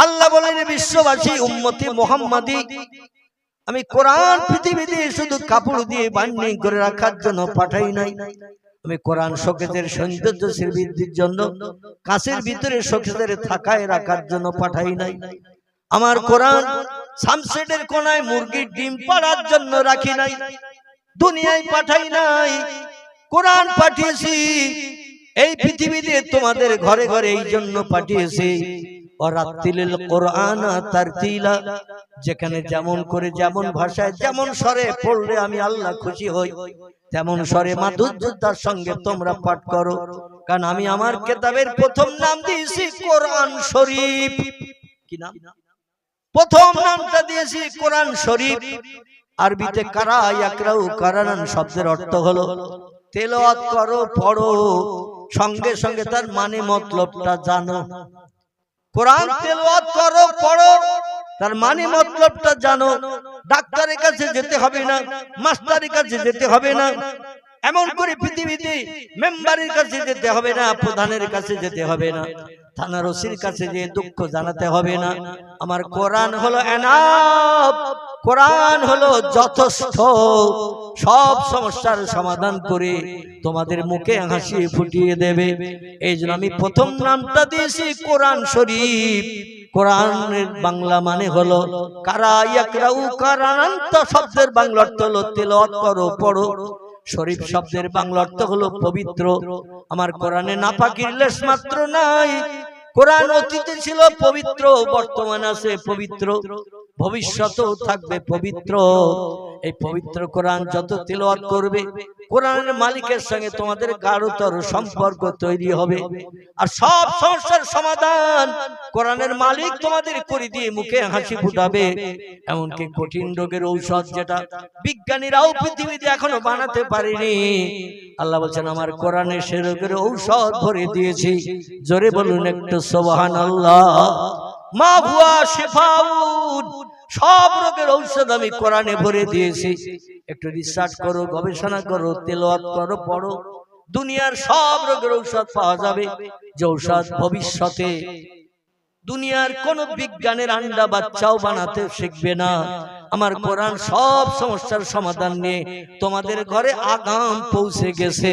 আল্লাহ বলেন বিশ্ববাসী উম্মতি মুহাম্মাদি আমি কোরআন পৃথিবীতে শুধু কাপড় দিয়ে বান্ডিং করে রাখার জন্য পাঠাই নাই। আমি কোরআন শোকেসের সৌন্দর্য বৃদ্ধির জন্য, কাছের ভিতরে শোকেসের থাকায় রাখার জন্য পাঠাই নাই। আমার কোরআন সানসেটের কোনায় মুরগির ডিম পাড়ার জন্য রাখি নাই, দুনিয়ায় পাঠাই নাই। কোরআন পাঠিয়েছি এই পৃথিবীতে তোমাদের ঘরে ঘরে এই জন্য পাঠিয়েছি। ওয়ারাতিলিল কোরআন তারতিলা, যেখানে যেমন করে যেমন ভাষায় যেমন স্বরে পড়লে আমি আল্লাহ খুশি হই, তেমন স্বরে মাধুর্যতার সঙ্গে তোমরা পাঠ করো। কারণ আমি আমার কিতাবের প্রথম নাম দিয়েছি কোরআন শরীফ। কি নাম? প্রথম নামটা দিয়েছি কোরআন শরীফ। আরবিতে কারা ইয়াকরাউ কারানান শব্দের অর্থ হলো তেলাওয়াত করো, পড়ো, সঙ্গে সঙ্গে তার মানে মতলবটা জানো। কোরআন তেলাওয়াত করো, পড়ো, তার মানে মতলবটা জানো। ডাক্তারের কাছে যেতে হবে না, মাস্টারের কাছে যেতে হবে না, এমন করে পৃথিবীতে মেম্বারের কাছে যেতে হবে না, প্রধানের কাছে যেতে হবে না, থানার ওসির কাছে যে দুঃখ জানাতে হবে না। আমার কোরআন হলো এনাফ, কোরআন হলো যথেষ্ট, সব সমস্যার সমাধান করে তোমাদের মুখে হাসি ফুটিয়ে দেবে। এই জন্য আমি প্রথম নামটা দিয়েছি কোরআন শরীফ। কোরআনের বাংলা মানে হলো কারা ইয়াকরাউ কারানান, তো শব্দের বাংলা অর্থ হলো তেলাওয়াত করো, পড়ো। শরীফ শব্দের বাংলা অর্থ হলো পবিত্র। আমার কোরআনে নাপাকির লেশ মাত্র নাই। কোরআন অতীতে ছিল পবিত্র, বর্তমান আছে পবিত্র, ভবিষ্যতেও থাকবে পবিত্র। এই পবিত্র কোরআন যত তিলাওয়াত করবে, কোরআনের মালিকের সঙ্গে তোমাদের গাঢ়তর সম্পর্ক তৈরি হবে। আর সব সমস্যার সমাধান কোরআনের মালিক তোমাদের করে দিয়ে মুখে হাসি ফুটাবে। এমনকি কঠিন রোগের ঔষধ যেটা বিজ্ঞানীরাও পৃথিবীতে এখনো বানাতে পারেনি, আল্লাহ বলছেন আমার কোরআনে সে রোগের ঔষধ ভরে দিয়েছি। জোরে বলুন একটু সুবহানাল্লাহ। মা হুয়া শিফাউন, সব রোগের ঔষধ আমি কোরআনে ভরে দিয়েছি। একটু রিসার্চ করো, গবেষণা করো, তেলাওয়াত করো, পড়ো, দুনিয়ার সব রোগের ঔষধ পাওয়া যাবে। যে ঔষধ ভবিষ্যতে দুনিয়ার কোন বিজ্ঞানের আন্ডা বাচ্চাও বানাতে শিখবে না। আমার কোরআন সব সমস্যার সমাধান নিয়ে তোমাদের ঘরে আগাম পৌঁছে গেছে।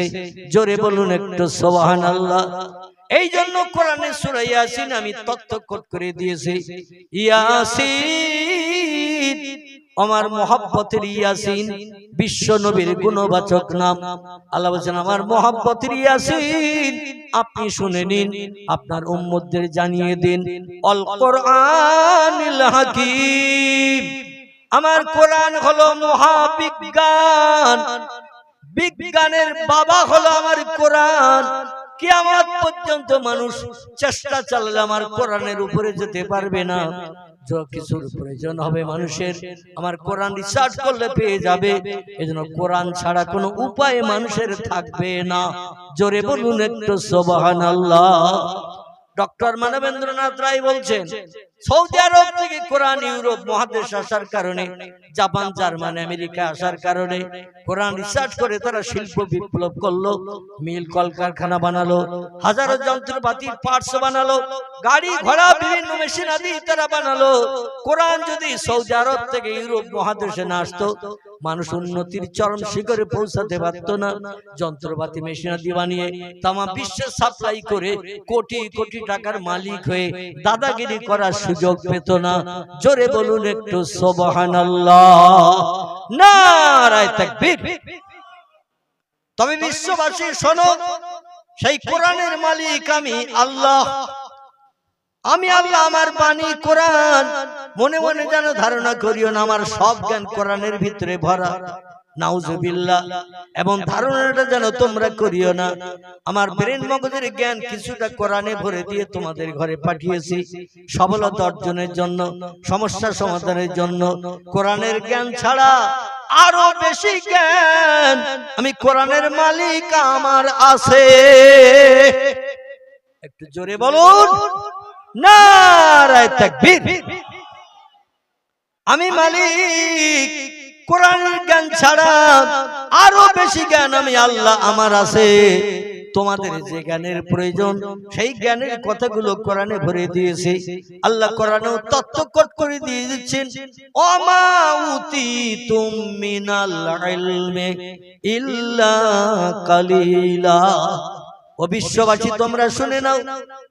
জোরে বলুন একটু সুবহানাল্লাহ। এই জন্য কোরআনের সূরা ইয়াসিন আমি তথ্য কোট করে দিয়েছি। ইয়াসিন আমার মহব্বতের ইয়াসিন, বিশ্ব নবীর গুণবাচক নাম। আল্লাহ বলেন আমার মহব্বতের ইয়াসিন আপনি শুনে নিন, আপনার উম্মতদের জানিয়ে দিন। আল কোরআনিল হাকীম, আমার কোরআন হলো মহাবিজ্ঞান, বিজ্ঞানের বাবা হলো আমার কোরআন। কিয়ামত পর্যন্ত মানুষ চেষ্টা চালালে আমার কোরআনের উপরে যেতে পারবে না। যা কিছুর প্রয়োজন হবে মানুষের, আমার কোরআন রিসার্চ করলে পেয়ে যাবে। এজন্য কোরআন ছাড়া কোনো উপায় মানুষের থাকবে না। জোরে বলুন একটু সুবহানাল্লাহ। ডক্টর মানবেন্দ্রনাথ রায় বলছেন সৌদি আরব থেকে কোরআন ইউরোপ মহাদেশ আসার কারণে, জাপান, জার্মান, আমেরিকা আসার কারণে কোরআন রিসার্চ করে তারা শিল্প বিপ্লব করলো, মিল কলকারখানা বানালো, হাজারো যন্ত্রপাতির পার্টস বানালো, গাড়ি ঘোড়া বিভিন্ন মেশিন আদি তারা বানালো। কোরআন যদি সৌদি আরব থেকে ইউরোপ মহাদেশে না আসতো, মানুষ উন্নতির চরম শিখরে পৌঁছাতে পারত না। যন্ত্রপাতি মেশিন আদি বানিয়ে তামা বিশ্বে সাপ্লাই করে কোটি কোটি টাকার মালিক হয়ে দাদাগিরি করার সুযোগ পেত না। জোরে বলুন একটু সুবহানাল্লাহ, নারায়ে তাকবীর। তবে বিশ্ববাসী শোনো, সেই কোরআনের মালিক আমি আল্লাহ। আমি আল্লাহ, আমার বাণী কোরআন। মনে মনে যেন ধারণা করিও না আমার সব জ্ঞান কোরআনের ভিতরে ভরা, নাউজুবিল্লাহ। এবং ধারণাটা যেন তোমরা করিও না আমার ব্রেন মগজের জ্ঞান কিছুটা কোরআনে ভরে দিয়ে তোমাদের ঘরে পাঠিয়েছি সফলতা অর্জনের জন্য, সমস্যা সমাধানের জন্য। কোরআনের জ্ঞান ছাড়া আরো বেশি জ্ঞান আমি কোরআনের মালিক আমার আছে। একটু জোরে বলুন নারায়ে তাকবীর। আমি মালিক, কোরআনের জ্ঞান ছাড়া আরো বেশি জ্ঞান আমি আল্লাহ আমার আছে। তোমাদের যে জ্ঞানের প্রয়োজন সেই জ্ঞানের কথাগুলো কোরআনে ভরে দিয়েছে। আল্লাহ কোরআনেও তত্ত্বকট করে দিয়ে দিচ্ছেন, ওমা উতিতুম মিনাল ইলমি ইল্লা কালিলা। ও বিশ্ববাসী তোমরা শুনে নাও,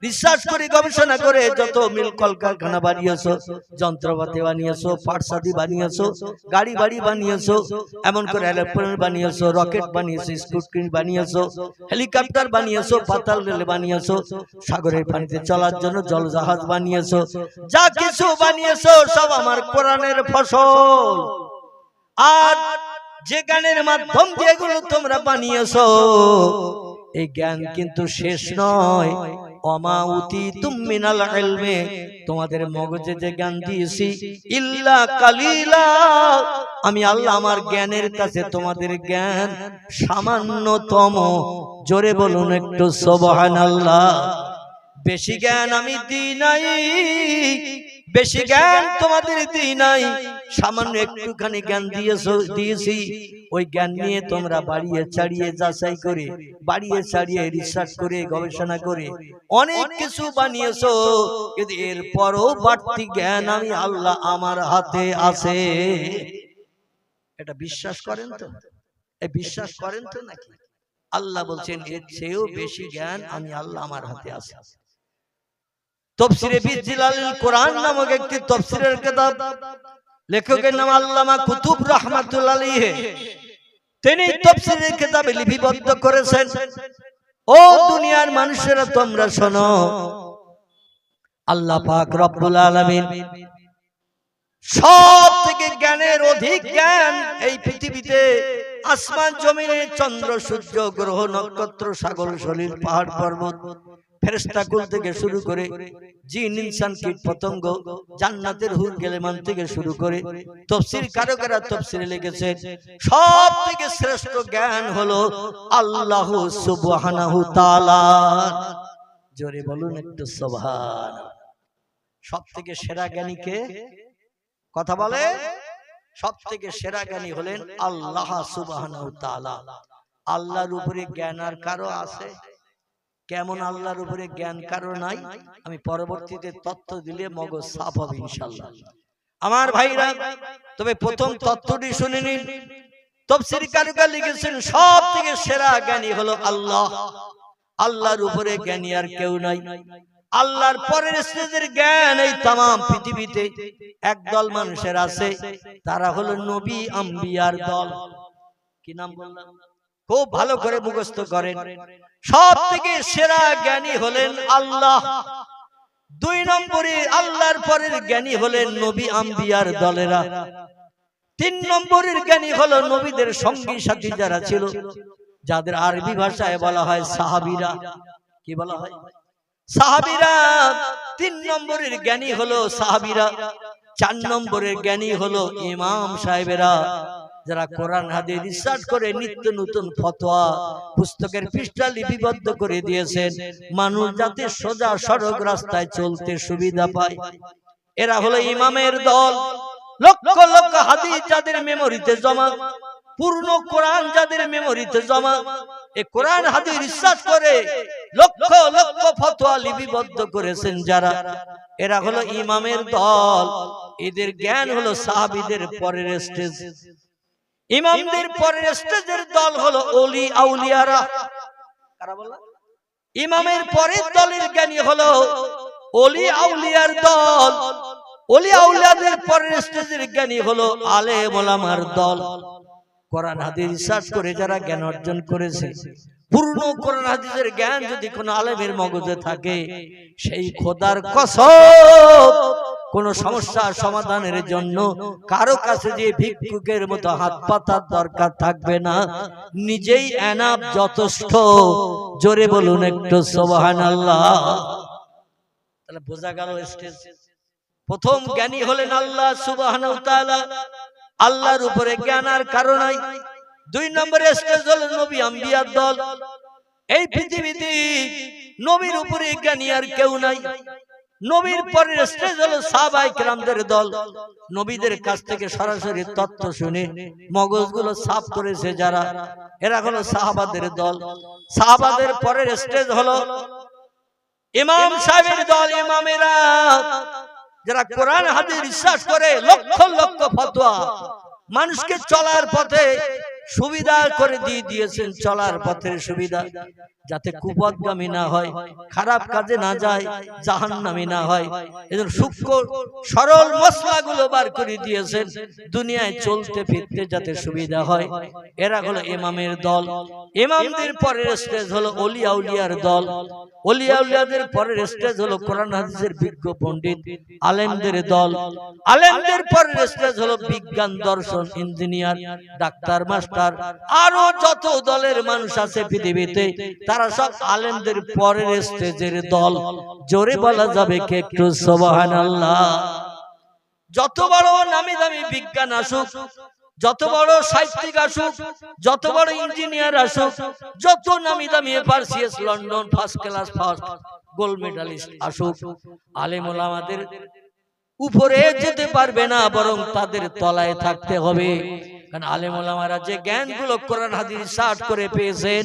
রিসার্চ করে গবেষণা করে যত মিল কলকারখানা বানিয়েছো, যন্ত্রপাতি বানিয়েছো, পাটসাদি বানিয়েছো, গাড়ি বাড়ি বানিয়েছো, এমন করে এরোপ্লেন বানিয়েছো, রকেট বানিয়েছো, স্কুট্রি বানিয়েছো, হেলিকপ্টার বানিয়েছো, পাতাল রেল বানিয়েছো, সাগরের পানিতে চলার জন্য জলজাহাজ বানিয়েছো, যা কিছু বানিয়েছো সব আমার কোরআনের ফসল। আর যে জ্ঞানের মাধ্যম দিয়ে এগুলো তোমরা বানিয়েছো, এই জ্ঞান কিন্তু শেষ নয়। ওমা উতিতুম মিনাল ইলমি, তোমাদের মগজে যে জ্ঞান দিয়েছি, ইল্লা কালিলা, আমি আল্লাহ আমার জ্ঞানের কাছে তোমাদের জ্ঞান সামান্যতম। জোরে বলুন একটু সুবহানাল্লাহ। বেশি জ্ঞান আমি দিই নাই, বেশি জ্ঞান তোমাদের দিই নাই, সামান্য একটুখানি জ্ঞান দিয়েছি। ওই জ্ঞান নিয়ে তোমরা বাড়িয়ে ছাড়িয়ে যাচাই করে, বাড়িয়ে ছাড়িয়ে রিসার্চ করে গবেষণা করে অনেক কিছু বানিয়েছো, কিন্তু এরপরও বাড়তি জ্ঞান আমি আল্লাহ আমার হাতে আছে। এটা বিশ্বাস করেন তো? এই বিশ্বাস করেন তো নাকি? আল্লাহ বলছেন এর চেয়েও বেশি জ্ঞান আমি আল্লাহ আমার হাতে আছে। তাফসীরে বিজিলালিল কোরআন নামক একটি তাফসীরের কিতাব, লেখকের নাম আল্লামা কুতুব রাহমাতুল্লাহ আলাইহি, তিনি তাফসীরের কিতাবে লিপিবদ্ধ করেছেন, ও দুনিয়ার মানুষেরা তোমরা শোনো, আল্লাহ পাক রব্বুল আলামিন সব থেকে জ্ঞানের অধিক জ্ঞান এই পৃথিবীতে আসমান জমিনে চন্দ্র সূর্য গ্রহ নক্ষত্র সাগর সলিল পাহাড় পর্বত ফেরেশতাকুল থেকে শুরু করে জিন ইনসান কীট পতঙ্গ জান্নাতের হুর গেলেমান থেকে শুরু করে তাফসীর কারকেরা তাফসীরে লিখেছে সব থেকে শ্রেষ্ঠ জ্ঞান হলো আল্লাহ সুবহানাহু তাআলা। জোরে বলুন একটু সুবহান। সব থেকে সেরা জ্ঞানী কে? কথা বলে। সব থেকে সেরা জ্ঞানী হলেন আল্লাহ সুবহানাহু তাআলা। আল্লাহর উপরে জ্ঞান আর কারো আছে? কেমন আল্লাহর উপরে জ্ঞান কারো নাই? আমি পরবর্তীতে তত্ত্ব দিলে মগজ সাফ হবে ইনশাআল্লাহ। আমার ভাইরা, তবে প্রথম তত্ত্বটি শুনে নিন। তাফসীর কারকেরা লিখেছেন সব থেকে সেরা জ্ঞানী হলো আল্লাহ। আল্লাহর উপরে জ্ঞানী আর কেউ নাই। আল্লাহর পরের স্টেজের জ্ঞান এই তামাম পৃথিবীতে একদল মানুষের আছে, তারা হলো নবী আম্বিয়ার দল। কি নাম বললাম? খুব ভালো করে মুখস্থ করেন। সব থেকে সেরা জ্ঞানী হলেন আল্লাহ। দুই নম্বরে আল্লাহর পরের জ্ঞানী হলেন নবী আম্বিয়ার দলেরা। তিন নম্বরের জ্ঞানী হলো নবীদের সঙ্গী সাথী যারা ছিল, যাদের আরবি ভাষায় বলা হয় সাহাবীরা। কি বলা হয়? সাহাবীরা। তিন নম্বরের জ্ঞানী হলো সাহাবীরা। চার নম্বরের জ্ঞানী হলো ইমাম সাহেবেরা, যারা কোরআন হাদিস রিসার্চ করে নিত্য নতুন ফতোয়া পুস্তকের পৃষ্ঠা লিপিবদ্ধ করে দিয়েছেন, মানুষ যাতে সোজা সড়ক রাস্তায় চলতে সুবিধা পায়। এরা হলো ইমামের দল। লক্ষ লক্ষ হাদিস যাদের মেমোরিতে জমা, পূর্ণ কোরআন যাদের মেমোরিতে জমা, এই কোরআন হাদিস রিসার্চ করে লক্ষ লক্ষ ফতোয়া লিপিবদ্ধ করেছেন যারা, এরা হলো ইমামের দল। এদের জ্ঞান হলো সাহাবীদের পরের স্টেজ। ইমামদের পরের স্টেজের দল হলো ওলি আউলিয়ারা। কারা বলে? ইমামের পরের দলের জ্ঞানী হলো ওলি আউলিয়ার দল। ওলি আউলিয়াদের পরের স্টেজের জ্ঞানী হলো আলেম ওলামার দল। কোরআন হাদিস রিসার্চ করে যারা জ্ঞান অর্জন করেছে, পূর্ণ কোরআন হাদিসের জ্ঞান যদি কোনো আলেমের মগজে থাকে, সেই খোদার কসম কোন সমস্যার সমাধানের জন্য কারো কাছে যে ভিক্ষুকের মতো হাত পাতার দরকার থাকবে না, নিজেই এনাফ, যথেষ্ট। জোরে বলুন একটু সুবহানাল্লাহ। তাহলে বোঝা গেল স্টেজ। প্রথম জ্ঞানী হলেন আল্লাহ সুবহানাহু ওয়া তাআলা। আল্লাহর উপরে জ্ঞান আর কারো নাই। দুই নম্বরে স্টেজ হলো নবী আম্বিয়ার দল। এই পৃথিবীতে নবীর উপরে জ্ঞানী আর কেউ নাই। নবীর পরের স্টেজ হলো সাহাবায়ে কেরামদের দল। নবীদের কাছ থেকে সরাসরি তথ্য শুনে মগজগুলো সাফ করেছে যারা, এরা হলো সাহাবাদের দল। সাহাবাদের পরের স্টেজ হলো ইমাম সাহেবের দল, ইমামেরা যারা কোরআন হাদিস বিশ্বাস করে, লক্ষ লক্ষ ফতোয়া মানুষকে চলার পথে সুবিধা করে দিয়ে দিয়েছেন, চলার পথের সুবিধা, যাতে কুপথগামী না হয়, খারাপ কাজে না যায়, জাহান্নামী না হয়। এজন্য সূক্ষ্ম সরল মসলাগুলো বার করে দিয়েছেন, দুনিয়ায় চলতে ফিরতে যাতে সুবিধা হয়। এরা হলো ইমামের দল। ইমামদের পরের স্টেজ হলো ওলিয়া উলিয়ার দল। ওলিয়া উলিয়াদের পরের স্টেজ হলো কোরআন হাদিসের বিজ্ঞ পণ্ডিত আলেমদের দল। আলেমদের পরের স্টেজ হলো বিজ্ঞান, দর্শন, ইঞ্জিনিয়ার, ডাক্তার, মাস্টার, আরো যত দলের মানুষ আছে পৃথিবীতে, তারা সব আলেমদের পরের স্টেজের দল। জোরে বলা যাবে কে একটু সুবহানাল্লাহ? যত বড় নামি দামি বিজ্ঞান আসুক, যত বড় সাহিত্যিক আসুক, যত বড় ইঞ্জিনিয়ার আসুক, যত নামি দামি FRCS London first class first gold medallist আসুক, আলেম ওলামাদের উপরে যেতে পারবে না, বরং তাদের তলায় থাকতে হবে। কারণ আলেম ওলামারা যে জ্ঞানগুলো কোরআন হাদিস রিসার্চ করে পেয়েছেন,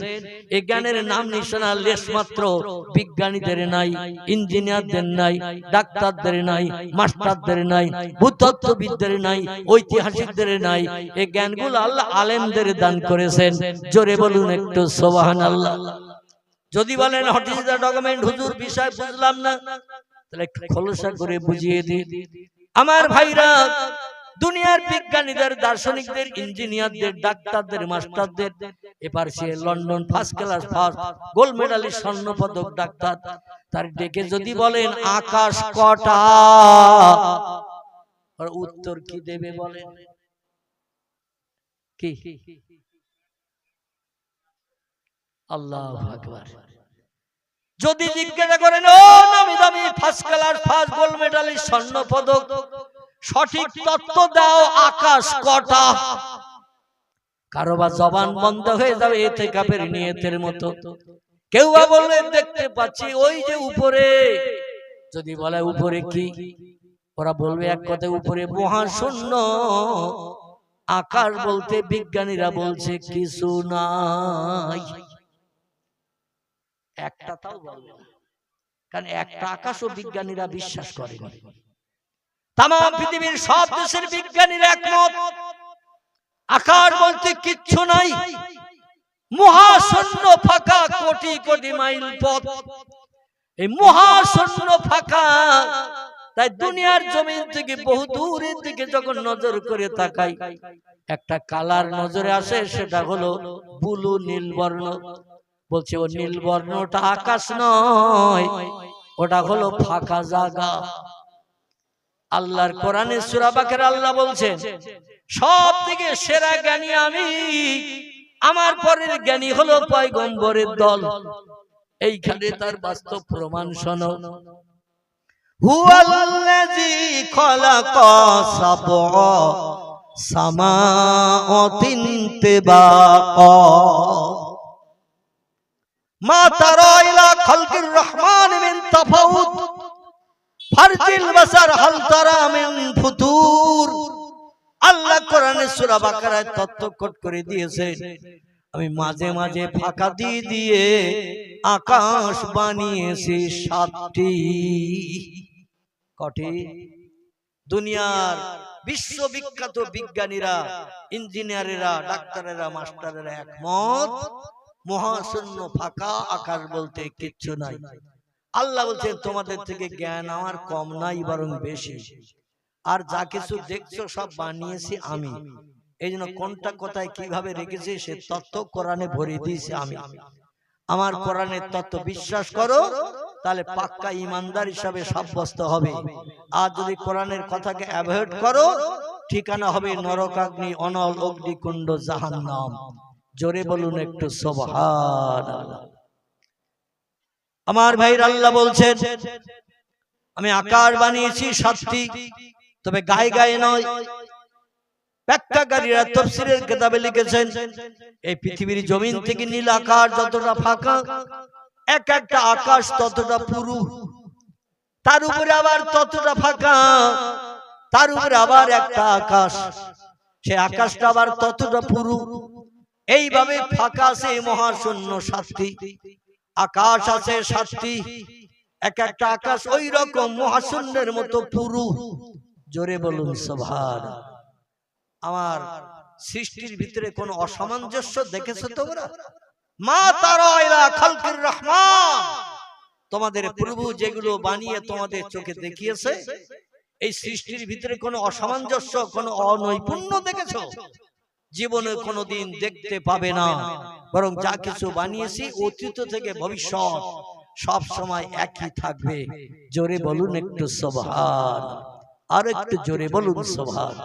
এই জ্ঞানের নাম নিশানা লেশ মাত্র বিজ্ঞানীদের নাই, ইঞ্জিনিয়ারদের নাই, ডাক্তারদের নাই, মাস্টারদের নাই, ভূতত্ত্ববিদদের নাই, ঐতিহাসিকদের নাই। এই জ্ঞানগুলো আল্লাহ আলেমদের দান করেছেন। জোরে বলুন একটু সুবহানাল্লাহ। যদি বলেন হোয়াট ইজ দ্য ডকুমেন্ট, হুজুর বিষয় বুঝলাম না, তাহলে একটু খোলসা করে বুঝিয়ে দিই। আমার ভাইরা, দুনিয়ার বিজ্ঞানীদের, দার্শনিকদের, ইঞ্জিনিয়ারদের, ডাক্তারদের, মাস্টারদের, এবার সে London first class first gold medalist, স্বর্ণ পদক ডাক্তার, তার ডেকে যদি বলেন আকাশ কটা, উত্তর কি দেবে বলেন? কি? আল্লাহু আকবার। যদি জিজ্ঞাসা করেন ও নামি দামি first class first gold medalist, স্বর্ণ পদক, সঠিক তত্ত্ব দাও, আকাশ কটা? কারো বা জবান বন্ধ হয়ে যাবে ইতিকাফের নিয়তের মতো। কেউ বা বলবে দেখতে পাচ্ছি ওই যে উপরে। যদি বলে উপরে কি, ওরা বলবে এক কথায় উপরে মহাশূন্য। আকাশ বলতে বিজ্ঞানীরা বলছে কিছু নাই। একটা তাও বলবে না, কারণ একটা আকাশও বিজ্ঞানীরা বিশ্বাস করেনি। তাম পৃথিবীর সব দেশের বিজ্ঞানীরা একমত, আকাশ বলতে কিচ্ছু নাই, মহাশূন্য ফাঁকা, কোটি কোটি মাইল পথ। এই মহাশূন্য ফাঁকা, তাই দুনিয়ার জমিন থেকে বহু দূরের দিকে যখন নজর করে তাকাই, একটা কালার নজরে আসে, সেটা হলো ব্লু, নীল বর্ণ। বলছে ও নীল বর্ণটা আকাশ নয়, ওটা হলো ফাঁকা জায়গা। আল্লাহর কোরআনে সূরা বাকারা আল্লাহ বলছেন সব থেকে সেরা জ্ঞানী আমি, আমার পরের জ্ঞানী হলো পয়গম্বরের দল। এইখানে তার বাস্তব প্রমাণ শোনো। হুয়াল্লাযী খালাকা সাবআ সামাওয়াতিন তিবাকা মা তারা ইলা খালকির রহমান মিন তাফাউত ফারজিল বাসার হাল তারা মিন ফুতুর। আল্লাহ কোরআনে সূরা বাকারায় তত্ত্ব কোট করে দিয়েছে, আমি মাঝে মাঝে ফাঁকা দিয়ে দিয়ে আকাশ বানিয়েছি 7টি। কটি? দুনিয়ার বিশ্ববিখ্যাত বিজ্ঞানীরা, ইঞ্জিনিয়ারেরা, ডাক্তারেরা, মাস্টারেরা একমত, মহাশূন্য ফাঁকা, আকাশ বলতে কিচ্ছু নাই। আল্লাহ বলছেন তোমাদের থেকে জ্ঞান আমার কম নাই, বরং বেশি। আর যা কিছু দেখছো সব বানিয়েছি আমি। এই জন্য কোনটা কোথায় কিভাবে রেখেছি সে তত্ত্ব কোরআনে ভরে দিয়েছি আমি। আমার কোরআনের তত্ত্ব বিশ্বাস করো, তাহলে পাক্কা ইমানদার হিসাবে সাব্যস্ত হবে। আর যদি কোরআনের কথাকে অ্যাভয়েড করো, ঠিকানা হবে নরকাগ্নি, অনল অগ্নিকুণ্ড, জাহান্নাম। জোরে বলুন একটু সুবহানাল্লাহ। আমার ভাই আল্লাহ বলছেন আমি আকার বানিয়েছি 7টি, তবে গায়ে গায়ে নয়। ব্যাখ্যাকারীরা তাফসীরের কিতাবে লিখেছেন এই পৃথিবীর জমিন থেকে নীল আকাশ যতটা ফাঁকা, এক একটা আকাশ ততটা পুরু। তার উপরে আবার ততটা ফাঁকা, তার উপরে আবার একটা আকাশ, সে আকাশটা আবার ততটা পুরু। এইভাবে ফাঁকা আছে মহাশূন্য সাতটি, আকাশ আছে সাতটি, এক একটা আকাশ ওই রকম মহাশূন্যের মতো পুরু। জোরে বলুন সুবহানাল্লাহ। আমার সৃষ্টির ভিতরে কোন অসামঞ্জস্য দেখেছো তোমরা? মা তারা ইলা খালকির রহমান, তোমাদের প্রভু যেগুলো বানিয়ে তোমাদের চোখে দেখিয়েছে, এই সৃষ্টির ভিতরে কোনো অসামঞ্জস্য, কোনো অনৈপুণ্য দেখেছো? জীবনে কোনোদিন দেখতে পাবে না। বরং যা কিছু বানিয়েছি অতীত থেকে ভবিষ্যৎ সব সময় একই থাকবে। জোরে বলুন একটু সুবহান, আর একটু জোরে বলুন সুবহান।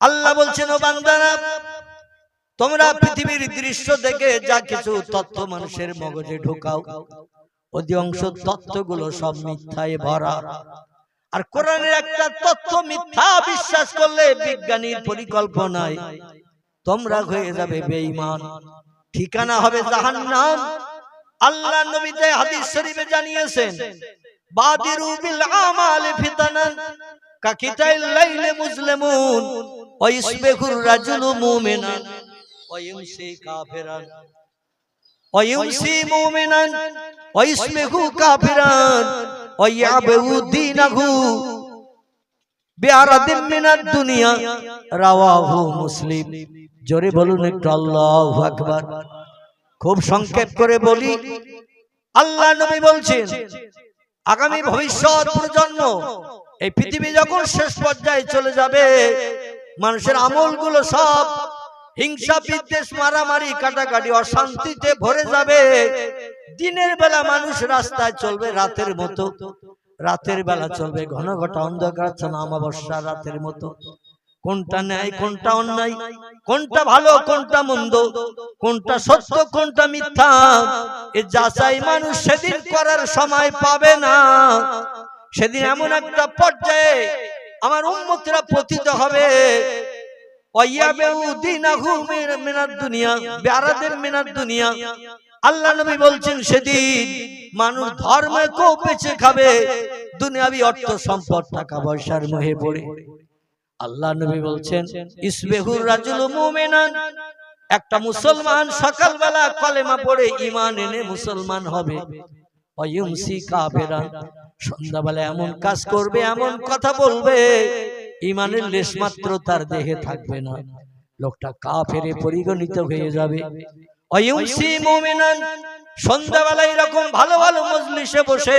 আল্লাহ বলছেন, ও বান্দারা, তোমরা পৃথিবীর দৃশ্য দেখে যা কিছু তথ্য মানুষের মগজে ঢোকাও, অধিকাংশ তথ্যগুলো সব মিথ্যায় ভরা। আর কোরআনের একটা তথ্য মিথ্যা বিশ্বাস করলে বিজ্ঞানীর পরিকল্পনায় তোমরা হয়ে যাবে বেঈমান, ঠিকানা হবে জাহান্নাম। আল্লাহ নবী যে হাদিস শরীফে জানিয়েছেন, বাদিরু বিল আমাল ফিতানান কাকিতাইল লাইলি মুসলিমুন ওয়া ইসবিহুর রাজুলু মুমিনান ওয়া ইমসি কাফিরান ওয়া ইমসি মুমিনান ওয়া ইসবিহু কাফিরান ওয়া ইয়াবু দীনাহু বিআরাদিন মিনাদ দুনিয়া, রাওয়াহু মুসলিম। জোরে বলুন একটু আল্লাহু আকবার। খুব সংক্ষেপ করে বলি, আল্লাহ নবী বলছেন, আগামী ভবিষ্যৎ প্রজন্ম, এই পৃথিবী যখন শেষ পর্যায়ে চলে যাবে, মানুষের আমলগুলো সব হিংসা বিদ্বেষ মারামারি কাটাকাটি অশান্তিতে ভরে যাবে। দিনের বেলা মানুষ রাস্তায় চলবে রাতের মতো, রাতের বেলা চলবে ঘন ঘটা অন্ধকার, অমাবস্যা রাতের মতো। কোনটা ন্যায় কোনটা অন্যায়, কোনটা ভালো কোনটা মন্দ, কোনটা সত্য কোনটা মিথ্যা, এ যাচাই মানুষ সেদিন করার সময় পাবে না। সেদিন এমন একটা পর্যায়ে আমার উম্মতরা পতিত হবে, আল্লাহ নবী বলছেন সেদিন মানুষ ধর্মে কেউ বেঁচে খাবে, দুনিয়াবি অর্থ সম্পদ টাকা পয়সার মোহে পড়ে। আল্লাহ নবী বলছেন, ইসবিহুর রাজুলু মুমিনান, একটা মুসলমান সকালবেলা কলেমা পড়ে ঈমান এনে মুসলমান হবে, ওয়া ইউমসি কাফিরান, সন্ধ্যাবেলা এমন কাজ করবে এমন কথা বলবে ঈমানের লেশমাত্র তার দেহে থাকবে না, লোকটা কাফেরে পরিগণিত হয়ে যাবে। ওয়া ইউমসি মুমিনান, সন্ধ্যাবেলা এরকম ভালো ভালো মজলিসে বসে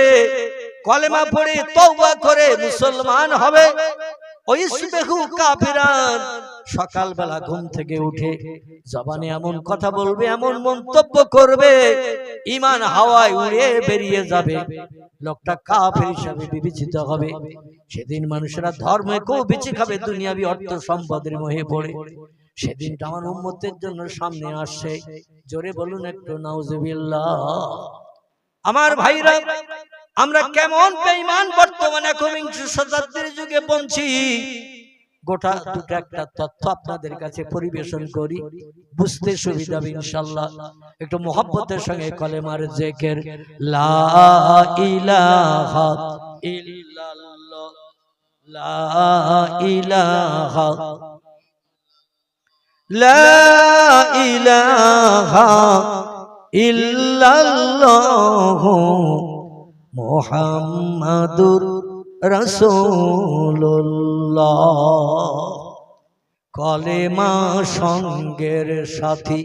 কলেমা পড়ে তওবা করে মুসলমান হবে। ওয়াইসবিহু কাফিরান, সকালবেলা ঘুম থেকে উঠে জবানে এমন কথা বলবে এমন মন্তব্য করবে ঈমান হাওয়ায় উড়ে বেরিয়ে যাবে, লোকটা কাফের হিসেবে বিবেচিত হবে। সেদিন মানুষেরা ধর্মে কেউ বেঁচে খাবে দুনিয়াবি অর্থ সম্পদের মোহে পড়ে। সেদিনটা আমার উম্মতের জন্য সামনে আসছে। জোরে বলুন একটু নাউজুবিল্লাহ। আমার ভাইরা, আমরা কেমন বেঈমান বর্তমানে একবিংশ শতাব্দীর যুগে পৌঁছি, গোটা দুটো একটা তথ্য আপনাদের কাছে পরিবেশন করি, বুঝতে সুবিধা হবে ইনশাআল্লাহ। একটু মোহাব্বতের সঙ্গে কলেমার জিকির, লা ইলাহা ইল্লাল্লাহ, লা ইলাহা, লা ইলাহা ইল্লাল্লাহ মুহাম্মাদুর রাসূলুল্লাহ। কলেমা সঙ্গের সাথী,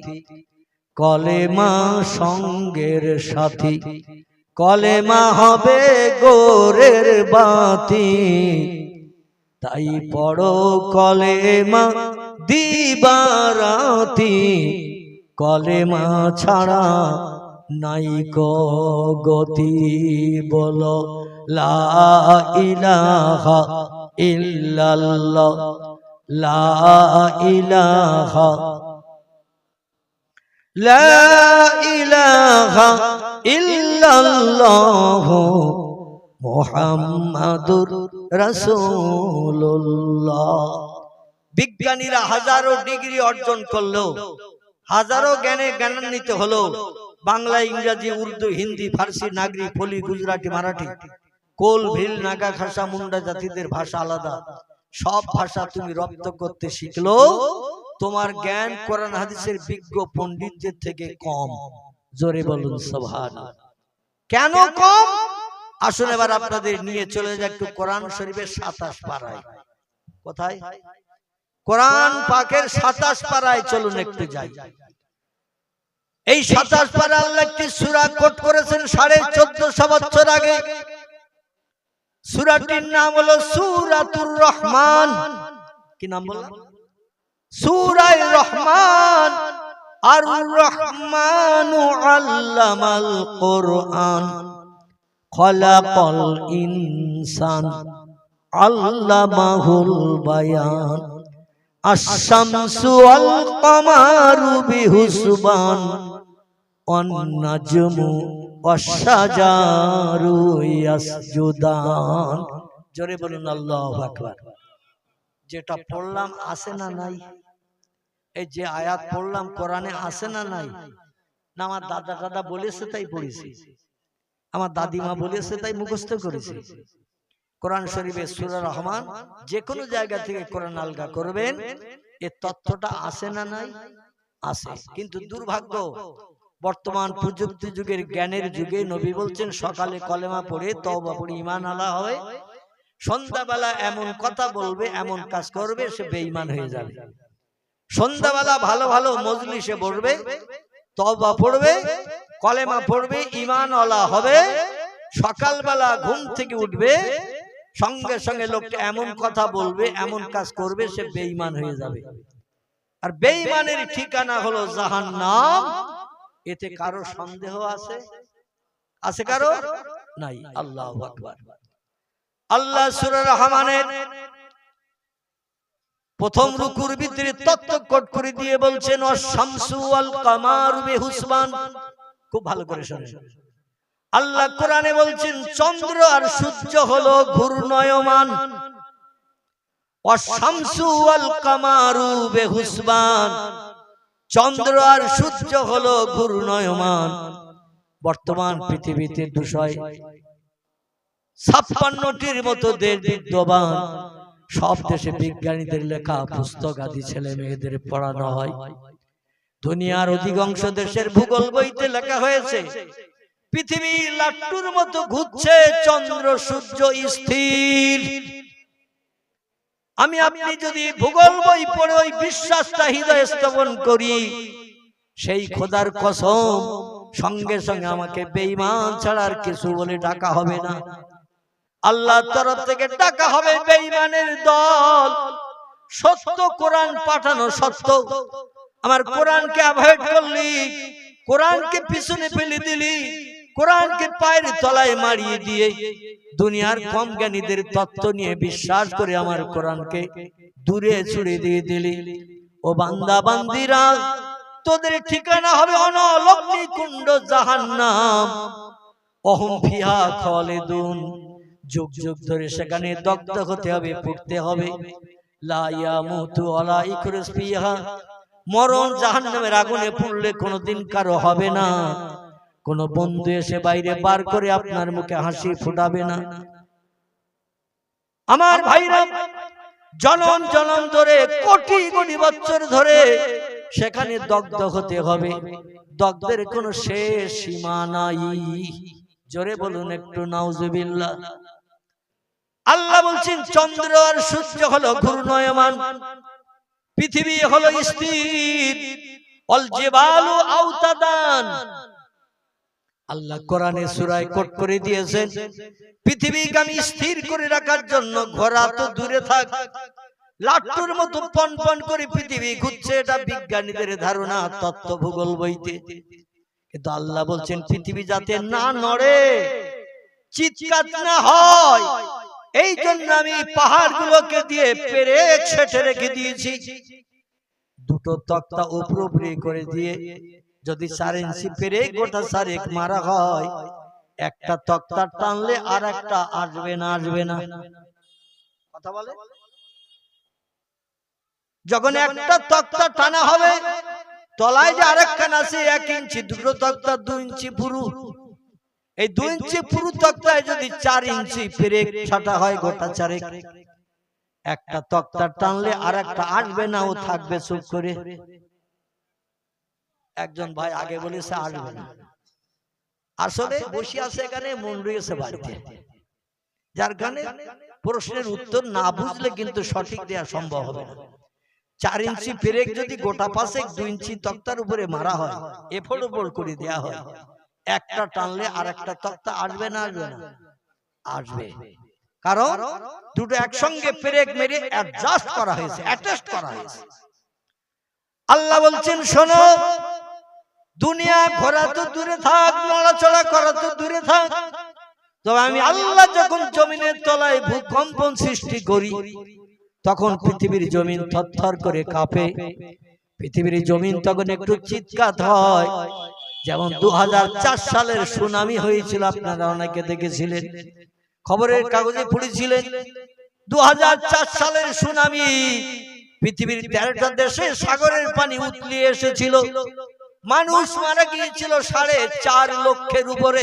কলেমা সঙ্গের সাথী, কলেমা হবে গোরের বাতি, তাই পড়ো কলেমা দিবারাতি, কলেমা ছাড়া নাই কো গতি, বলো লা ইলাহা ইল্লাল্লাহ, লা ইলাহা, লা ইলাহা ইল্লাল্লাহ মুহাম্মাদুর রাসূলুল্লাহ। বিজ্ঞানীরা হাজারো ডিগ্রি অর্জন করলো, হাজারো জ্ঞানে জ্ঞানান্বিত হলো, বাংলা, ইংরেজি, উর্দু, হিন্দি, ফার্সি, নাগরি, ফলি, গুজরাটি, মারাঠি, কোল, ভিল, নাগা, খাসা, মুন্ডা জাতিদের ভাষা আলাদা। সব ভাষা তুমি রপ্ত করতে শিখলো, তোমার জ্ঞান কোরআন হাদিসের বিজ্ঞ পণ্ডিতদের থেকে কম। জোরে বলুন সুবহানাল্লাহ। কেন কম? আসুন এবার আপনাদের নিয়ে চলে যাই একটু কোরআন শরীফের 27 পারায়। কোথায়? কোরআন পাকের 27 পারায় চলুন একটু যাই। এই 27 পারা আল্লাহ একটি সূরা কোট করেছেন 1450 বছর আগে। সূরাটির নাম হলো সূরাতুর রহমান। কি নাম বললাম? সূরায়ে রহমান। আর রহমানু আল্লামাল কোরআন খলাকাল ইনসান আল্লামাহুল বায়ান আশ-শামসু ওয়াল কামারু বিহুসবান ওয়ান নাজমু ওয়াশ-শাজারু ইয়াসজুদান। জোরে বলুন আল্লাহু আকবার। যেটা পড়লাম আছে না নাই? এই যে আয়াত পড়লাম কোরআনে আছে না নাই? না আমার দাদা দাদা বলেছে তাই পড়েছি, আমার দাদিমা বলেছে তাই মুখস্থ করেছি। কোরআন শরীফের সূরা রহমান যে কোনো জায়গা থেকে কোরআন আলগা করবেন, এর তথ্যটা আছে না নাই? আছে। কিন্তু দুর্ভাগ্য, বর্তমান প্রযুক্তি যুগের জ্ঞানের যুগে নবী বলছেন সকালে কলেমা পড়ে তওবা পড়ে ঈমান আলা হয়, সন্ধ্যাবেলা এমন কথা বলবে এমন কাজ করবে সে বেঈমান হয়ে যাবে। সন্ধ্যাবেলা ভালো ভালো মজলিসে বসবে, তওবা পড়বে, কলেমা পড়বে, ঈমান আলা হবে, সকালবেলা ঘুম থেকে উঠবে সঙ্গে সঙ্গে লোকটা এমন কথা বলবে এমন কাজ করবে সে বেঈমান হয়ে যাবে। আর বেঈমানের ঠিকানা হলো জাহান্নাম। এতে কারো সন্দেহ আছে? আছে কারো? নাই। আল্লাহু আকবার। আল্লাহ সূরা রহমানের প্রথম রুকুর ভিতরে তত্ত্ব কোট করে দিয়ে বলছেন ওয়াশ-শামসু ওয়াল কামারু বিহুসবান। খুব ভালো করে শুনুন। আল্লাহ কোরআনে বলছেন চন্দ্র আর সূর্য হলো ঘূর্ণয়মান। ওয়াশ-শামসু ওয়াল কামারু বিহুসবান। চন্দ্র আর সূর্য হলো ঘূর্ণয়মান। বর্তমান পৃথিবীতে 256টির মতো দেশ বিদ্যমান। সব দেশে বিজ্ঞানীদের লেখা পুস্তক আদি ছেলে মেয়েদের পড়ানো হয়। দুনিয়ার অধিকাংশ দেশের ভূগোল বইতে লেখা হয়েছে পৃথিবী লাট্টুর মতো ঘুরছে, চন্দ্র সূর্য স্থির। আমি আপনি যদি ভূগোল বই পড়ে ওই বিশ্বাসটা হৃদয়ে স্থাপন করি, সেই খোদার কসম সঙ্গে সঙ্গে আমাকে বেঈমান ছাড়া আর কিছু বলে ডাকা হবে না। আল্লাহর তরফ থেকে ডাকা হবে বেঈমানের দল। সত্য কোরআন পাঠানো সত্য, আমার কোরআনকে অ্যাভয়েড করলি, কোরআনকে পিছনে ফেলে দিলি, কোরআনকে পায়ের তলায় মারিয়ে দিয়ে দুনিয়ার কম জ্ঞানীদের তত্ত্ব নিয়ে বিশ্বাস করে আমার কোরআনকে দূরে ছুড়ে দিয়ে দিলি। ও বান্দা বান্দিরা, তোদের ঠিকানা হবে অনলগ্নি কুণ্ড জাহান্নাম। অহম ফিহা খালিদুন। যুগ যুগ ধরে সেখানে দগ্ধ হতে হবে, পড়তে হবে। লা ইয়ামুতু ওয়ালা ইয়াখরুজ ফিহা। মরণ জাহান্নামের আগুনে পুড়লে কোনোদিন কারো হবে না। কোন বন্ধু এসে বাইরে বার করে আপনার মুখে হাসি ফুটাবে না। আমার ভাইরা, জনম জনম ধরে কোটি কোটি বছর ধরে সেখানে দগ্ধ হতে হবে। দগ্ধের কোনো শেষ সীমা নাই। জোরে বলুন একটু নাউজুবিল্লাহ। আল্লাহ বলছেন চন্দ্র আর সূর্য হলো ঘূর্ণয়মান, পৃথিবী হলো স্থির। অল জিবালু আওতাদান। আল্লাহ কোরআনে সূরায় কোট করে দিয়েছেন পৃথিবীকে আমি স্থির করে রাখার জন্য। ঘোড়া তো দূরে থাক, লাট্টুর মতো পন পন করে পৃথিবী ঘুরছে, এটা বিজ্ঞানীদের ধারণা তত্ত্ব ভূগোল বইতে। কিন্তু আল্লাহ বলছেন পৃথিবী যাতে না নড়ে, চিৎকার না হয়, এই জন্য আমি পাহাড়গুলোকে দিয়ে পেরেক ছেঁটে রেখে দিয়েছি। দুটো তক্তা উপরে করে দিয়ে যদি 4 ইঞ্চি পেরেক গোটা 4 মারা হয়, একটা তক্তা টানলে আর একটা আসবে না। আসবে না? কথা বলে। যখন একটা তক্তা টানা হবে, তলায় যে আরেকখান আছে 1 ইঞ্চি, দুটো তক্তা 2 ইঞ্চি পুরু। এই 2 ইঞ্চি পুরু তক্তায় যদি 4 ইঞ্চি পেরেক ছাটা হয় গোটা চারেক, একটা তক্তা টানলে আরেকটা আসবে না, ও থাকবে চুপ করে। একজন ভাই আগে বলেছে আসবে না, আসলে বসে আছে এখানে, মন রয়েছে বাড়িতে, যার কারণে প্রশ্নের উত্তর না বুঝলে কিন্তু সঠিক দেওয়া সম্ভব হবে না। 4 ইঞ্চি পেরেক যদি গোটা পাশে 2 ইঞ্চি তক্তার উপরে মারা হয়, এফোর্ড ওপর করে দেওয়া হয়, একটা টানলে আর একটা তক্তা আসবে না? আসবে না? আসবে। কারণ দুটো একসঙ্গে পেরেক মেরে অ্যাডজাস্ট করা হয়েছে, অ্যাটাচড করা হয়েছে। আল্লাহ বলছেন শোনো, দুনিয়া ঘোরা তো দূরে থাক, নড়াচড়া করা তো দূরে থাক, তবে আমি আল্লাহ যখন জমিনের তলায় ভূকম্পন সৃষ্টি করি, তখন পৃথিবীর জমিন থরথর করে কাঁপে। পৃথিবীর জমিন তখন একটু চিৎকার হয়, যেমন 2004 সালের সুনামি হয়েছিল, আপনারা অনেকে দেখেছিলেন, খবরের কাগজে পড়েছিলেন। 2004 সালের সুনামি, পৃথিবীর 13টা দেশে সাগরের পানি উতলিয়ে এসেছিল, মানুষ মারা গিয়েছিল 4.5 লক্ষের উপরে।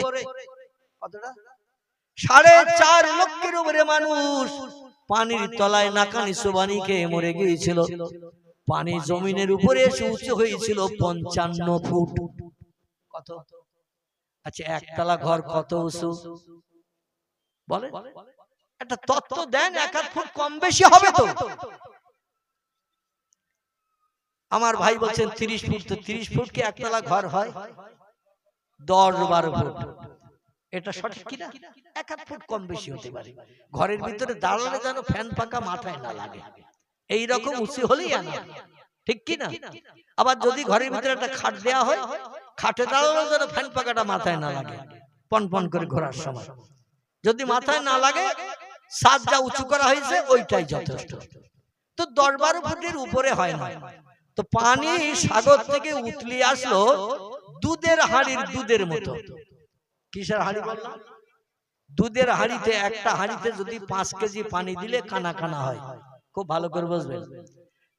কতটা? 4.5 লক্ষের উপরে মানুষ পানির তলায় নাকানি চোবানি খেয়ে মরে গিয়েছিল। পানি জমিনের উপরে এসে উঁচু হয়েছিল 55 ফুট। কত? আচ্ছা, একতলা ঘর কত উঁচু বলে? একটা তত্ত্ব দেন, 1 ফুট কম বেশি হবে তো? আমার ভাই বলছেন 30 ফুট, তো 30 ফুট কি একতলা ঘর হয়? 10-12 ফুট। এটা সঠিক কিনা? 1 ফুট কম বেশি হতে পারে। ঘরের ভিতরে দাঁড়ালে যেন ফ্যান পাকা মাথায় না লাগে, এইরকম উঁচু হলেই আনা, ঠিক কিনা? আবার যদি ঘরের ভিতরে একটা খাট দেওয়া হয়, খাটে দাঁড়ালে যেন ফ্যান পাকাটা মাথায় না লাগে, পনপন করে ঘোরার সময় যদি মাথায় না লাগে, ছাদ যা উঁচু করা হয়েছে ওইটাই যথেষ্ট। তো 10-12 ফুটের উপরে হয় না। তো পানি সাগর থেকে উতলি আসলো দুধের হাঁড়ির দুধের মতো। কিসের হাঁড়ি বললাম? দুধের হাঁড়িতে, একটা হাঁড়িতে যদি 5 কেজি পানি দিলে কানা কানা হয়। খুব ভালো করে বুঝবেন,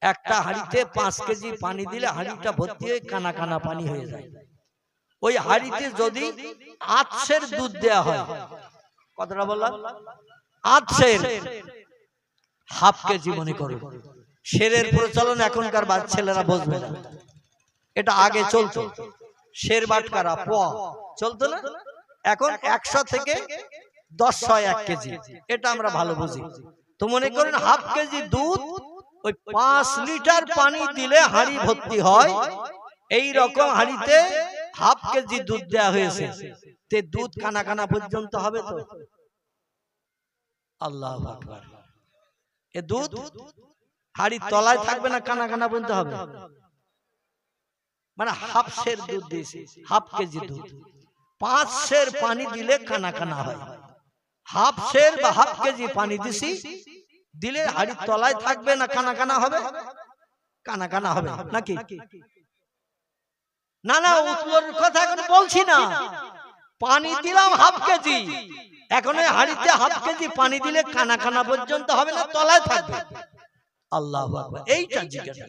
একটা হাঁড়িতে 5 কেজি পানি দিলে হাঁড়িটা ভর্তি হয়ে কানা কানা পানি হয়ে যায়। ওই হাঁড়িতে যদি 8 দুধ দেয়া হয়, কতটা বললাম? 8 হাফ কেজি মনে করো। শেরের প্রচলন এখনকার ছেলেরা বুঝবে না, এটা আগে চলতো। শের বাটকারা প চলতো না, এখন 100 থেকে 10 হয় 1 কেজি, এটা আমরা ভালো বুঝি। তো মনে করেন হাফ কেজি দুধ, ওই 5 লিটার পানি দিলে হাঁড়ি ভর্তি হয়। এই রকম হাঁড়িতে হাফ কেজি দুধ দেয়া হয়েছে, তে দুধ কানা কানা পর্যন্ত হবে তো? আল্লাহু আকবার। এ দুধ হাঁড়ির তলায় থাকবে না, কানা কানা পর্যন্ত হবে। মানে হাফ সের দুধ দিয়েছে, হাফ কেজি দুধ, 5 সের পানি দিলে কানা কানা হয়। হাফ সের বা হাফ কেজি পানি দিছি, দিলে হাঁড়ির তলায় থাকবে না, কানা কানা হবে? কানা কানা হবে নাকি? না না, উতলোর কথা এখন বলছি না। পানি দিলাম হাফ কেজি, এখন ওই হাঁড়িতে হাফ কেজি পানি দিলে কানা কানা পর্যন্ত হবে না, তলায় থাকবে। আল্লাহু আকবার, এইটা জিজ্ঞাসা।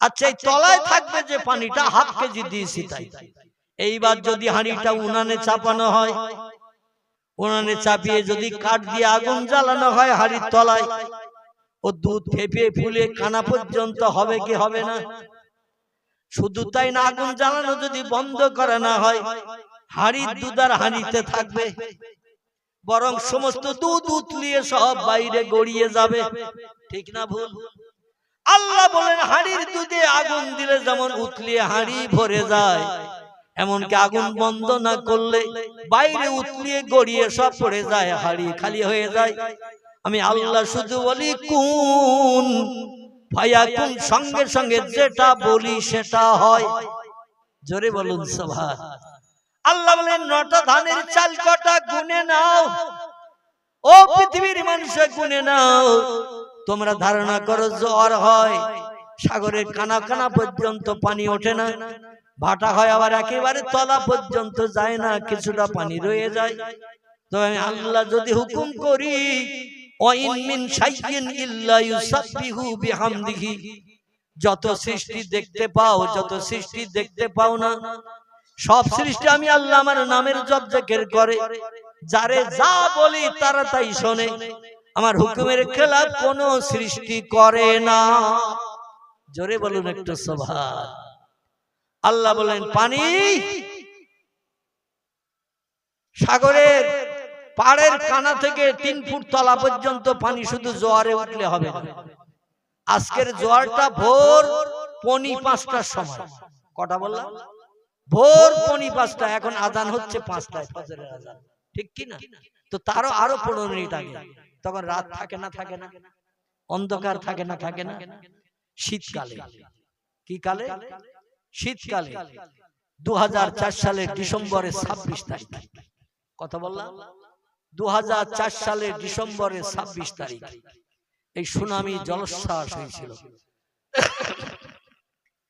আচ্ছা, এই তলায় থাকবে যে পানিটা, হাফ কেজি দিয়েছি তাই। এইবার যদি হাঁড়িটা উনানে চাপানো হয়, উনানে চাপিয়ে যদি কাঠ দিয়ে আগুন জ্বালানো হয় হাঁড়ির তলায়, ও দুধ ফেপে ফুলে কানা পর্যন্ত হবে কি হবে না? শুধু তাই না, আগুন জ্বালানো যদি বন্ধ করা না হয়, হাঁড়ির দুধ আর হাঁড়িতে থাকবে, বরং সমস্ত দুধ উতলিয়ে সব বাইরে গড়িয়ে যাবে। ঠিক না ভুল? আল্লাহ বলেন হাঁড়ির দুধে আগুন দিলে যেমন উতলিয়ে হাঁড়ি ভরে যায়, এমনকি আগুন বন্ধ না করলে বাইরে উতলিয়ে গড়িয়ে সব পড়ে যায়, হাঁড়ি খালি হয়ে যায়। আমি আল্লাহ শুধু বলি কুন ফায়াকুন, সঙ্গে সঙ্গে যেটা বলি সেটা হয়। জোরে বলুন সুবহান। আল্লাহ বলেন 9টা ধানের চাল কটা গুনে নাও, ও পৃথিবীর মানুষ গুনে নাও। তোমরা ধারণা করো জ্বর হয়, সাগরের কানা কানা পর্যন্ত পানি ওঠে না, ভাটা হয় আবার একেবারে তলা পর্যন্ত যায় না, কিছুটা পানি রয়ে যায়। তো আমি আল্লাহ যদি হুকুম করি, ওয়াইন মিন শাইইন ইল্লা ইউসাব্বিহু বিহামদিহি, যত সৃষ্টি দেখতে পাও, যত সৃষ্টি দেখতে পাও না, সব সৃষ্টি আমি আল্লাহ আমার নামের জপ জিকির করে। যারে যা বলি তারা তাই শোনে, আমার হুকুমের খেলাফ কোন সৃষ্টি করে না। জোরে বলুন একটু সুবহান। আল্লাহ বলেন পানি, সাগরের পাড়ের কানা থেকে 3 ফুট তলা পর্যন্ত পানি শুধু জোয়ারে উঠলে হবে না। আজকের জোয়ারটা ভোর 4:45টার সময়। কটা বললাম? ভোর 4:45টা। এখন আজান হচ্ছে 5টায়, ফজরের আজান, ঠিক কি না? তো তারও আরো 15 মিনিট আগে। তখন রাত থাকে না, থাকে না, অন্ধকার থাকে না, থাকে না। শীতকালে, কি কালে? শীতকালে 2004 সালের ডিসেম্বরের 26 তারিখ। কথা বললাম 2004 সালের ডিসেম্বরের 26 তারিখ এই সুনামি জলোচ্ছ্বাস হয়েছিল।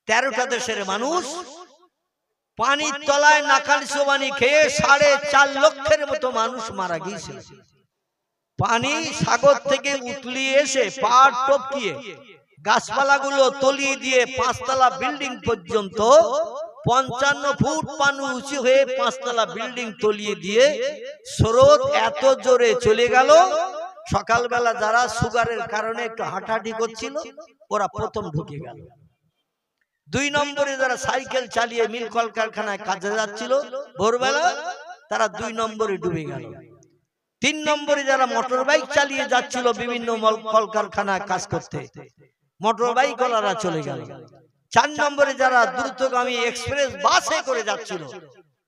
13টা দেশের মানুষ পানির তলায় নাকালি চোবানি খেয়ে 4.5 লক্ষের মতো মানুষ মারা গিয়েছিল। পানি সাগর থেকে উতলিয়ে এসে পাহাড় টপকিয়ে গাছপালাগুলো তলিয়ে দিয়ে 5 তলা বিল্ডিং পর্যন্ত 55 ফুট পানি উঁচু হয়ে 5 তলা বিল্ডিং তলিয়ে দিয়ে স্রোত এত জোরে চলে গেল, সকালবেলা যারা সুগারের কারণে একটু হাঁটাহাঁটি করছিল ওরা প্রথম ঢুকে গেল। 2 নম্বরে যারা সাইকেল চালিয়ে মিল কলকারখানায় কাজে যাচ্ছিল ভোরবেলা, তারা 2 নম্বরে ডুবে গেল। 3 নম্বরে যারা মোটর বাইক চালিয়ে যাচ্ছিল বিভিন্ন কলকারখানায় কাজ করতে, মোটর বাইক ওলারা চলে গেল। 4 নম্বরে যারা দ্রুতগামী এক্সপ্রেস বাসে করে যাচ্ছিল,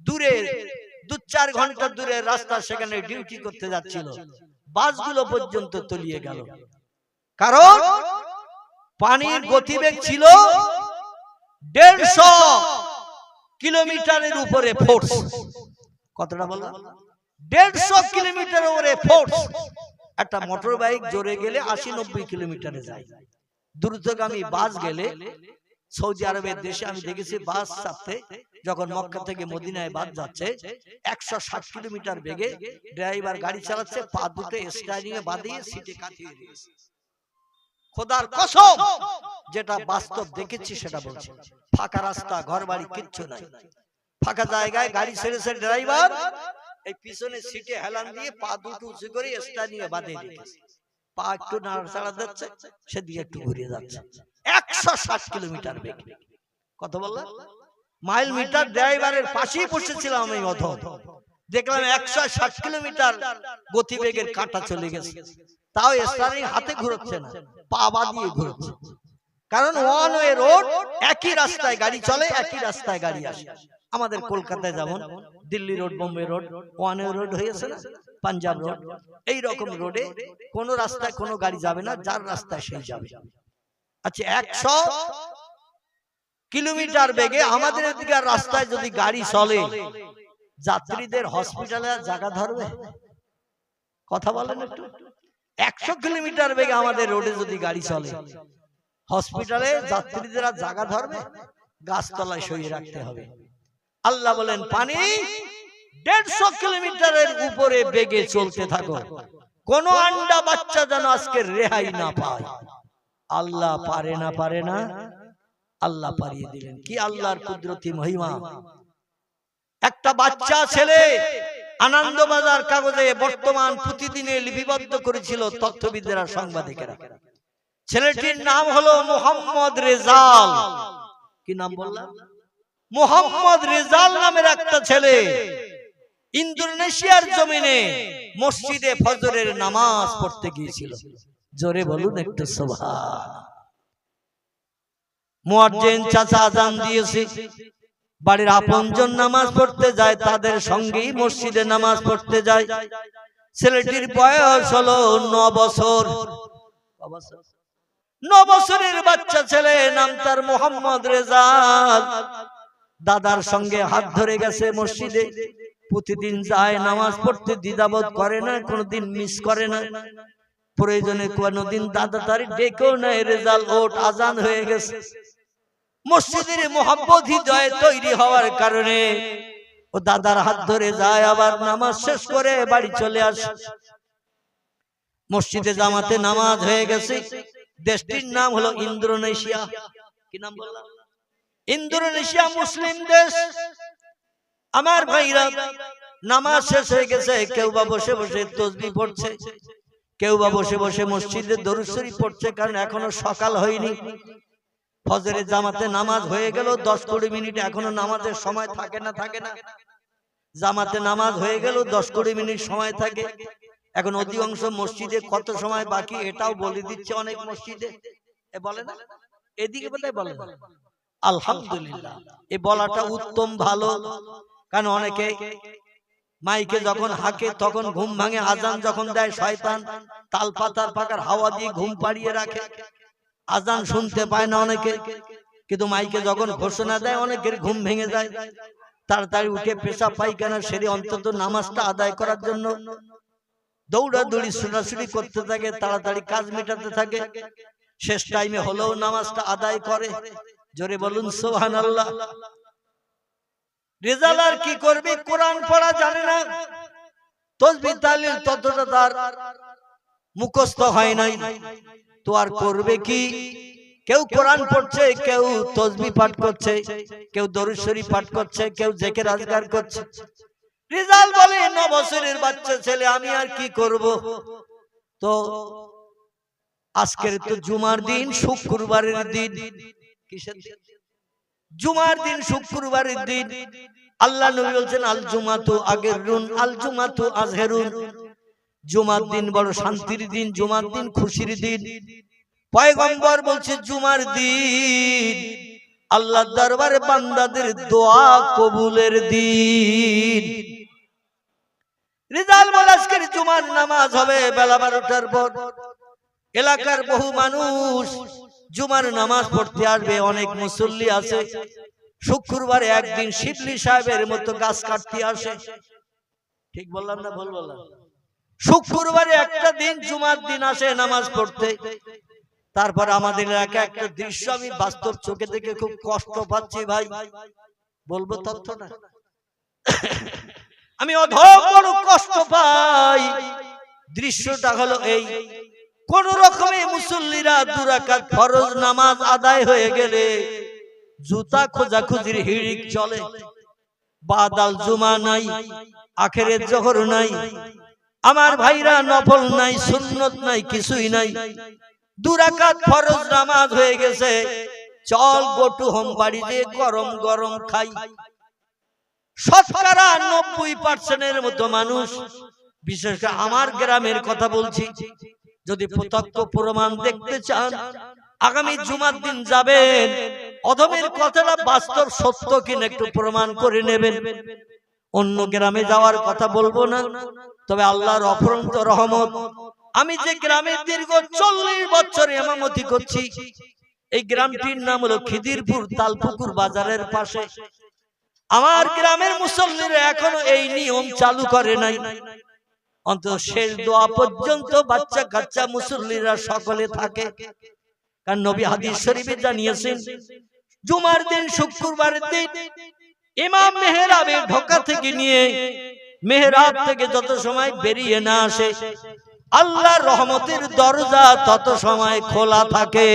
দূরে 2-4 ঘন্টা দূরের রাস্তা, সেখানে ডিউটি করতে যাচ্ছিল, বাসগুলো পর্যন্ত তলিয়ে গেল। কারণ পানির গতিবেগ ছিল 150 কিলোমিটারের উপরে ফোর্স। কতটা বললাম? 150 কিলোমিটারের উপরে ফোর্স। একটা মোটর বাইক জোরে গেলে 80-90 কিলোমিটারে যায়। দ্রুতগামী বাস গেলে, সৌদি আরবের দেশে আমি দেখেছি বাস চাপতে, যখন মক্কা থেকে মদিনায় বাস যাচ্ছে 160 কিলোমিটার বেগে ড্রাইভার গাড়ি চালাচ্ছে, পা দুটো স্টিয়ারিং এ বাঁধিয়ে সিটে কাটিয়ে দিয়েছে। খোদার কসম, যেটা বাস্তব দেখেছি সেটা বলছি। ফাঁকা রাস্তা, ঘর বাড়ি কিচ্ছু নাই, ফাঁকা জায়গায় গাড়ি ছেড়েছে ড্রাইভার, এই পিছনে সিটে হেলান দিয়ে পা দুটো উঁচু করে স্টিয়ারিং এ বাঁধিয়ে দিয়েছে। পা একটু নাড়াচাড়া দিচ্ছে, সেদিকে একটু ঘুরে যাচ্ছে। 160 কিলোমিটার বেগে। কত বললাম? মাইল মিটার ড্রাইভারের পাশেই বসেছিলাম আমি, অধম দেখলাম 160 কিলোমিটার গতিবেগের কাঁটা চলে গেছে। তাও স্টিয়ারিং হাতে ঘুরছে না, পা বাঁধিয়ে ঘুরছে। কারণ ওয়ান ওয়ে রোড, একই রাস্তায় গাড়ি চলে, একই রাস্তায় গাড়ি আসে। আমাদের কলকাতায় যেমন Delhi road, Bombay road one way road হয়েছে না, পাঞ্জাব রোড, এই রকম রোডে কোন রাস্তায় কোনো গাড়ি যাবে না, যার রাস্তায় সেই যাবে। আচ্ছা, 100 কিলোমিটার বেগে আমাদের এদিকে রাস্তায় যদি গাড়ি চলে, যাত্রীদের হসপিটালে জায়গা ধরবে? কথা বলেন একটু। 100 কিলোমিটার বেগে আমাদের রোডে যদি গাড়ি চলে, হসপিটালে যাত্রীদের জায়গা ধরবে? গাছতলায় সরিয়ে রাখতে হবে। আল্লাহ বলেন পানি 150 কিলোমিটারের উপরে বেগে চলতে থাকো, কোন আন্ডা বাচ্চা যেন আজকে রেহাই না পায়। আল্লাহ পারে না, পারে না, আল্লাহ পারিয়ে দিলেন। কি আল্লাহর কুদরতি মহিমা! একটা বাচ্চা ছেলে আনন্দবাজার কাগজে বর্তমান প্রতিদিনে লিপিবদ্ধ করেছিল তথ্যবিদরা, সাংবাদিকেরা। ছেলেটির নাম হলো মোহাম্মদ রেজাল। কি নাম বললাম? মোহাম্মদ রেজাল নামের একটা ছেলে ইন্দোনেশিয়ার জমিনে মসজিদে ফজরের নামাজ পড়তে গিয়েছিল। জোরে বলুন একটু সুবহান। মুয়াজ্জিন চাচা আযান দিয়েছে, বাড়ির আপনজন নামাজ পড়তে যায়, তাদের সঙ্গেই মসজিদে নামাজ পড়তে যায়। ছেলেটির বয়স হলো 9 বছর। 9 বছরের বাচ্চা ছেলে, নাম তার মোহাম্মদ রেজাল। দাদার সঙ্গে হাত ধরে গেছে মসজিদে, প্রতিদিন যায় নামাজ পড়তে, দ্বিধাবোধ করে না, কোনোদিন মিস করে না। প্রয়োজনে কোনোদিন দাদা তার ডেকেও নেয়, রেজাল ওঠ, আজান হয়ে গেছে। মসজিদের মোহাব্বত হৃদয়ে তৈরি হওয়ার কারণে ও দাদার হাত ধরে যায়, আবার নামাজ শেষ করে বাড়ি চলে আসে। মসজিদে জামাতে নামাজ হয়ে গেছে। দেশটির নাম হলো ইন্দোনেশিয়া। কি নাম বললাম? ইন্দোনেশিয়া মুসলিম দেশ। আমার ভাইরা, নামাজ শেষ হয়ে গেছে, কেউ বা বসে বসে তাসবিহ পড়ছে, কেউ বা বসে বসে মসজিদে দরুদ শরীফ পড়ছে, কারণ এখনো সকাল হয়নি। ফজরের জামাতে নামাজ হয়ে গেল 10-20 মিনিট, এখনো নামাজের সময় থাকে না? থাকে না? জামাতে নামাজ হয়ে গেল 10-20 মিনিট সময় থাকে। এখন অধিকাংশ মসজিদে কত সময় বাকি এটাও বলে দিচ্ছে অনেক মসজিদে। এ বলে না? এদিকে বোধহয় বলে না। আলহামদুলিল্লাহ, এই বলাটা উত্তম, ভালো। কারণ অনেকে মাইকে যখন হাঁকে তখন ঘুম ভাঙে, আজান যখন দেয় শয়তান তাল পাতার পাকার হাওয়া দিয়ে ঘুম পাড়িয়ে রাখে, আজান শুনতে পায় না অনেকে। কিন্তু মাইকে যখন ঘোষণা দেয় অনেকের ঘুম ভেঙে যায়, তাড়াতাড়ি উঠে পেশাব পায়খানা সেরে অন্তত নামাজটা আদায় করার জন্য দৌড়াদৌড়ি ছোটাছুটি করতে থাকে, তাড়াতাড়ি কাজ মেটাতে থাকে। শেষ টাইমে হলেও নামাজটা আদায় করে। জোরে বলুন সুবহানাল্লাহ। রেজাল্ট আর কি করবে? কোরআন পড়া জানে না, তাসবিহ তাহলিল ততটা তার মুখস্থ হয় নাই, তো আর করবে কি? কেউ কোরআন পড়ছে, কেউ তাসবিহ পাঠ করছে, কেউ দরুদ শরীফ পাঠ করছে, কেউ জিকির আজকার করছে। রেজাল্ট বলে 9 বছরের বাচ্চা ছেলে, আমি আর কি করব? তো আজকের তো জুমার দিন, শুক্রবারের দিন। কিসের দিন? জুমার দিন, শুক্রবারের দিন। আল্লাহ নবী বলেন আল জুমাতু আগেরুন আল জুমাতু আজহেরুন। জুমার দিন বড় শান্তির দিন, জুমার দিন খুশির দিন। পয়গম্বর বলছে জুমার দিন আল্লাহর দরবারে বান্দাদের দোয়া কবুলের দিন। রেজাল্ট বলে আজকের জুমার নামাজ হবে বেলা 12টার পর। এলাকার বহু মানুষ জুমার নামাজ পড়তে আসবে, অনেক মুসল্লি আছে। শুক্রবারে একদিন শিবলি সাহেবের মতো গাছ কাটতে আসে। ঠিক বললাম না ভুল বললাম? শুক্রবারে একটা দিন জুমার দিন আসে নামাজ পড়তে। তারপর আমাদের এলাকায় একটা দৃশ্য আমি বাস্তব চোখে দেখে খুব কষ্ট পাচ্ছি ভাই, বলবো তথ্য না? আমি অধম বড় কষ্ট পাই। দৃশ্যটা হলো এই, কোন রকমে মুসল্লিরা 2 রাকাত ফরজ নামাজ আদায় হয়ে গেলে জুতা খোঁজাখুঁজির হিড়িক চলে। বাদাল জুমা নাই, আখেরের জোহর নাই, আমার ভাইরা নফল নাই, সুন্নত নাই, কিছুই নাই। 2 রাকাত ফরজ নামাজ হয়ে গেছে, চল গোটু হোম বাড়িতে গরম গরম খাই। শতকরা 90% মতো মানুষ, বিশেষ করে আমার গ্রামের কথা বলছি, যদি প্রত্যক্ষ প্রমাণ দেখতে চান আগামী জুমার দিন যাবেন, অধমের কথাটা বাস্তব সত্য কিনা একটু প্রমাণ করে নেবেন। অন্য গ্রামে যাওয়ার কথা বলবো না, তবে আল্লাহর অফুরন্ত রহমত, আমি যে গ্রামে দীর্ঘ 40 বছর ইমামতি করছি, এই গ্রামটির নাম হলো খিদিরপুর, তালপুকুর বাজারের পাশে। আমার গ্রামের মুসল্লিরা এখনো এই নিয়ম চালু করে নাই। অন্তত শেষ দোয়া পর্যন্ত বাচ্চা কাচ্চা মুসল্লিরা সকলে থাকে। কারণ নবী হাদিস শরীফে জানিয়েছেন জুমার দিন, শুক্রবারের দিন ইমাম মেহরাবে ঢোকা থেকে নিয়ে মেহরাব থেকে যত সময় বেরিয়ে না আসে, আল্লাহর রহমতের দরজা তত সময় খোলা থাকে।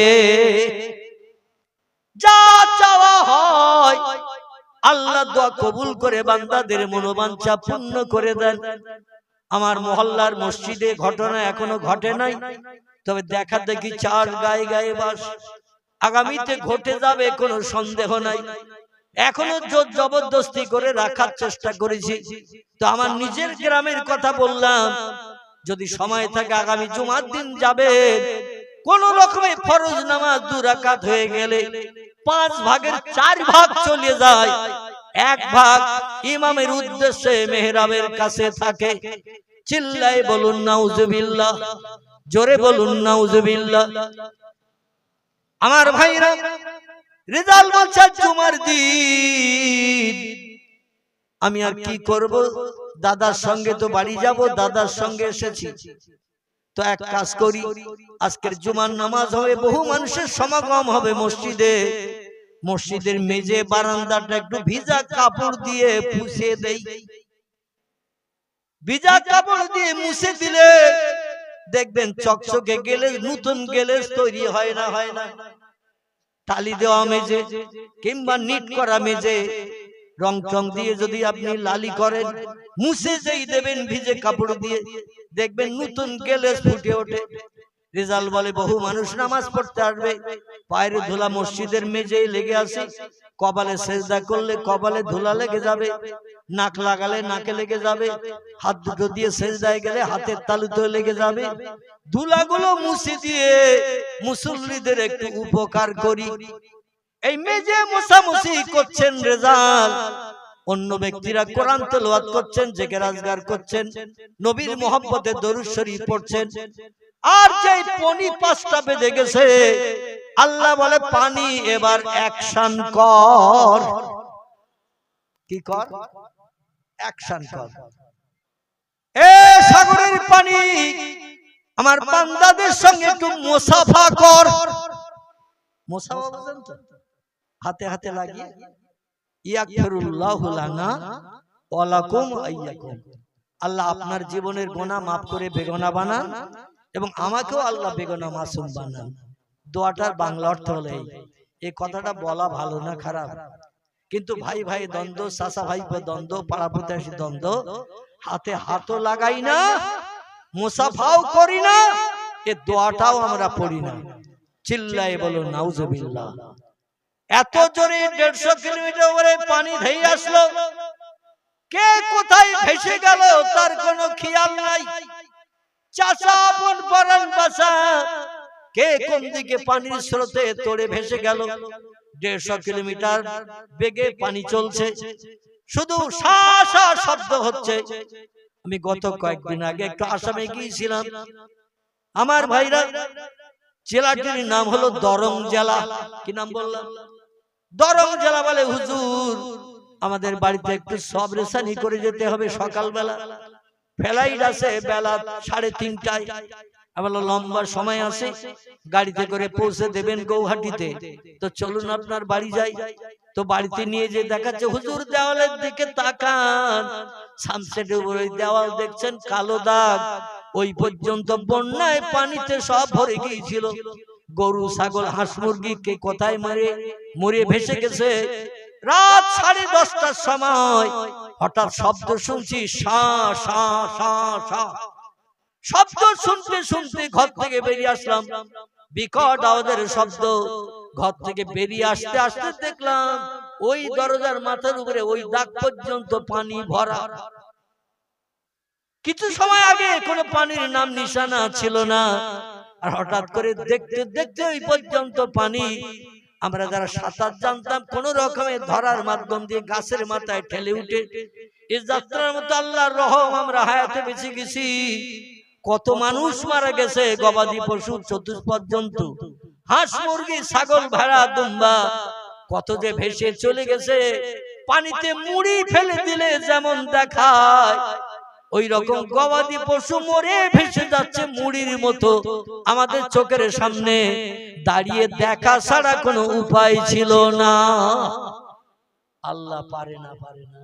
যা চাওয়া হয় আল্লাহ দোয়া কবুল করে বান্দাদের মনোবাঞ্ছা পূর্ণ করে দেন। আমার মহল্লার মসজিদে ঘটনা এখনো ঘটে নাই, তবে দেখা দেখি 4 গায়ে গায়ে বাস। আগামীতে ঘটে যাবে কোনো সন্দেহ নাই। এখনো জোর জবরদস্তি করে রাখার চেষ্টা করেছি। তো আমার নিজের গ্রামের কথা বললাম, যদি সময় থাকে আগামী জুমার দিন যাবে, কোন রকমে ফরজ নামাজ 2 রাকাত হয়ে গেলে 5 ভাগের 4 ভাগ চলে যায়, 1 ভাগ ইমামের উদ্দেশ্যে মেহরাবের কাছে থাকে। চিল্লাই বলুন নাউজুবিল্লাহ, জোরে বলুন নাউজুবিল্লাহ। আমার ভাইরা, রেজাল্ট বলছে জুমার দিন আমি আর কি করব, দাদার সঙ্গে তো বাড়ি যাব, দাদার সঙ্গে এসেছি, তো এক কাজ করি, আজকের জুমার নামাজ হবে, বহু মানুষের সমাগম হবে মসজিদে, মসজিদের মেঝে বারান্দাটা একটু ভিজা কাপড় দিয়ে মুছে দেই। ভিজা কাপড় দিয়ে মুছে দিলে দেখবেন চকচকে গেলে, নতুন গেলে তৈরি হয় না? হয় না? টালি দেওয়া মেজে কিংবা নিট করা মেজে রং চং দিয়ে যদি আপনি লালি করেন, মুছে যেই দেবেন ভিজে কাপড় দিয়ে, দেখবেন নতুন গেলেস ফুটে ওঠে। রেজাল্ট বলে বহু মানুষ নামাজ পড়তে আসবে, পায়ের ধুলা মসজিদের মেঝেই লেগে আসে, কপালে সেজদা করলে কপালে ধুলা লেগে যাবে, নাক লাগালে নাকে লেগে যাবে, হাত দুটো দিয়ে সেজদায় গেলে হাতের তালুতে লেগে যাবে। ধুলাগুলো মুছে দিয়ে মুসল্লিদের একটু উপকার করি। এই মেজে মোছামুছি করছেন রেজাল্ট, অন্য ব্যক্তিরা কোরআন তেলাওয়াত করছেন, জিকির আজকার করছেন, নবীর মহব্বতে দরুদ শরীফ পড়ছেন। আর যেই পনি 5টা বেজে গেছে, আল্লাহ বলে পানি এবার অ্যাকশন কর। কি কর? অ্যাকশন কর। এ সাগরের পানি, আমার বান্দাদের সঙ্গে একটু মুসাফা কর। মুসাফা বুঝেন তো? হাতে হাতে লাগিয়ে ইয়াগফিরুল্লাহু লানা ওয়া লাকুম আইয়াকুম। আল্লাহ আপনার জীবনের গুনাহ মাফ করে বেগুনা বানান এবং আমাকেও আল্লাহ বেগুনা মাসুম বানান। দোয়াটার বাংলা অর্থ হলো এই কথাটা বলা ভালো না খারাপ, কিন্তু ভাই ভাই দ্বন্দ্ব, চাচা ভাই দ্বন্দ্ব, পাড়া প্রতিবেশী দ্বন্দ্ব, হাতে হাতও লাগাই না, মুসাফাও করি না, এ দোয়াটাও আমরা পড়ি না। চিল্লায়ে বলো নাউজুবিল্লাহ। এত জোরে 150 কিলোমিটার উপরে পানি ধেয়ে আসলো, কে কোথায় ভেসে গেল তার কোনো খেয়াল নাই। চাচা আপন পরাণ বাসা, কে কোন দিকে পানির স্রোতে তোড়ে ভেসে গেল। 150 কিলোমিটার বেগে পানি চলছে, শুধু শা শা শব্দ হচ্ছে। আমি গত কয়েকদিন আগে একটু আসামে গিয়েছিলাম। আমার ভাইরা, জেলাটির নাম হলো দরং জেলা। কি নাম বললাম? দরং জেলা। বলে হুজুর আমাদের বাড়িতে একটু সবরেসানি করে যেতে হবে, সকালবেলা ফ্লাইট আছে বেলা 3:30টায়। আমার লম্বা সময় আছে, গাড়িতে করে পৌঁছে দেবেন গৌহাটিতে, তো চলুন আপনার বাড়ি যাই। তো বাড়িতে নিয়ে যে দেখাচ্ছে, হুজুর দেওয়ালের দিকে তাকান, সানসেটের উপরে দেওয়াল দেখছেন কালো দাগ, ওই পর্যন্ত বন্যায় পানিতে সব ভরে গিয়েছিল। গরু ছাগল হাঁস মুরগি কে কোথায় মরে ভেসে গেছে। রাত 10:30টার সময় হঠাৎ শব্দ শুনছি, শা শা শা শা। শব্দ শুনতে শুনতে ঘর থেকে বেরিয়ে আসলাম, বিকট আওয়াজের শব্দ। ঘর থেকে বেরিয়ে আসতে আসতে দেখলাম ওই দরজার মাথার উপরে ওই দাগ পর্যন্ত পানি ভরা। কিছু সময় আগে কোনো পানির নাম নিশানা ছিল না, আর হঠাৎ করে দেখতে দেখতে ওই পর্যন্ত পানি। আমরা যারা সাঁতার জানতাম, কোন রকমের ধরার মাধ্যম দিয়ে গাছের মাথায় ঠেলে উঠে এই যাত্রার মতো আল্লাহর রহম আমরা হায়াতে বেঁচে গেছি। কত মানুষ মারা গেছে, গবাদি পশু চতুষ্পদ জন্তু, হাঁস মুরগি ছাগল ভেড়া দুম্বা, কত যে ভেসে চলে গেছে। পানিতে মুড়ি ফেলে দিলে যেমন দেখায়, ওই রকম গবাদি পশু মরে ভেসে যাচ্ছে মুড়ির মতো। আমাদের চোখের সামনে দাঁড়িয়ে দেখা ছাড়া কোনো উপায় ছিল না। আল্লাহ পারে না, পারে না।